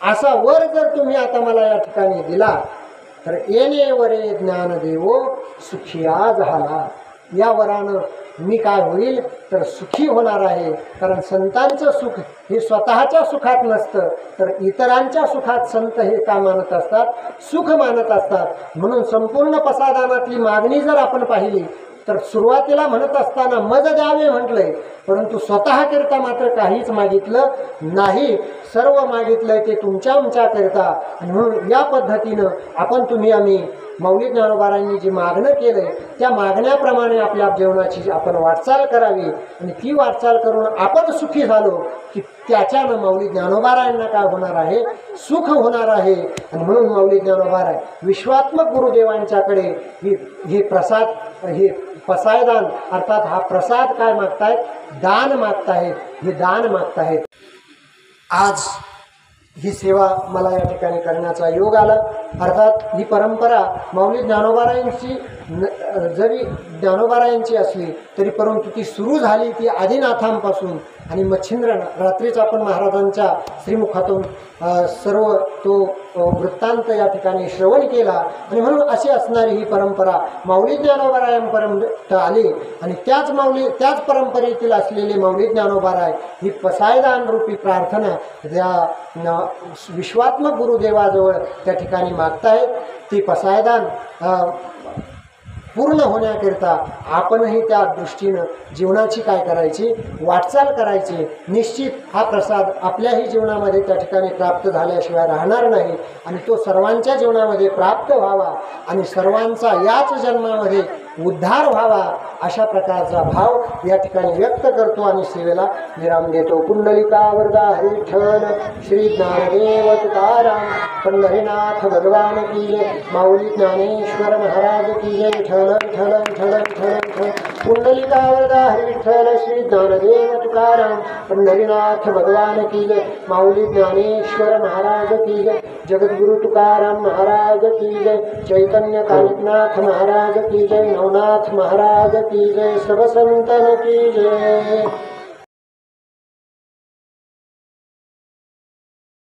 असा वर जर तुम्ही आता मला या ठिकाणी दिला तर येणेवरे ज्ञान देवो सुखिया झाला, या वरानं मी काय होईल तर सुखी होणार आहे. कारण संतांचं सुख हे स्वतःच्या सुखात नसतं, तर इतरांच्या सुखात संत हे का मानत असतात, सुख मानत असतात. म्हणून संपूर्ण प्रसादानातली मागणी जर आपण पाहिली तर सुरुवातीला म्हणत असताना मज द्यावे म्हटलंय, परंतु स्वतःकरिता मात्र काहीच मागितलं नाही, सर्व मागितलंय ते तुमच्या आमच्याकरिता. आणि म्हणून या पद्धतीनं आपण तुम्ही आम्ही मौली ज्ञानोबारांनी जी मागणं केलंय त्या मागण्याप्रमाणे आपल्या जीवनाची आपण वाटचाल करावी, आणि ती वाटचाल करून आपण सुखी झालो की त्याच्यानं मौली ज्ञानोबारायांना काय होणार आहे, सुख होणार आहे. आणि म्हणून मौली ज्ञानोबाराय विश्वात्मक गुरुदेवांच्याकडे हे प्रसाद, हे पसायदान अर्थात हा प्रसाद काय मागतायत, दान मागतायत, हे दान मागतायत. आज ही सेवा मला या ठिकाणी करण्याचा योग आला. अर्थात ही परंपरा मौली ज्ञानोबारायांची जरी ज्ञानोबारायांची असली तरी परंतु ती सुरू झाली ती आदिनाथांपासून. आणि मच्छिंद्र रात्रीच आपण महाराजांच्या श्रीमुखातून सर्व तो वृत्तांत या ठिकाणी श्रवण केला. आणि म्हणून अशी असणारी ही परंपरा मौली ज्ञानोबारायांपर्यंत आली. आणि त्याच परंपरेतील असलेले मौली ज्ञानोबाराय ही पसायदान रूपी प्रार्थना त्या विश्वात्मक गुरुदेवाजवळ त्या ठिकाणी मागतायत. ती पसायदान पूर्ण होण्याकरिता आपणही त्या दृष्टीनं जीवनाची काय करायची, वाटचाल करायची. निश्चित हा प्रसाद आपल्याही जीवनामध्ये त्या ठिकाणी प्राप्त झाल्याशिवाय राहणार नाही, आणि तो सर्वांच्या जीवनामध्ये प्राप्त व्हावा आणि सर्वांचा याच जन्मामध्ये उद्धार व्हावा, अशा प्रकारचा भाव या ठिकाणी व्यक्त करतो आणि सेवेला विराम देतो. कुंडलिका वरदा हरी विठ्ठल, श्री ज्ञानदेव तुकाराम, पंढरीनाथ भगवान की जय, माऊली ज्ञानेश्वर महाराज की जय. विठ्ठल विठ्ठल विठ्ठल विठ्ठल विठ्ठल. कुंडलिका वरदा हरी विठ्ठल, श्री ज्ञानदेव तुकाराम, पंढरीनाथ भगवान की जय, माऊली ज्ञानेश्वर महाराज की जय. जगद्गुरु तुकाराम महाराज की जय. चैतन्य कालिकनाथ महाराज की जय. नवनाथ महाराज की जय. सब संतन की जय.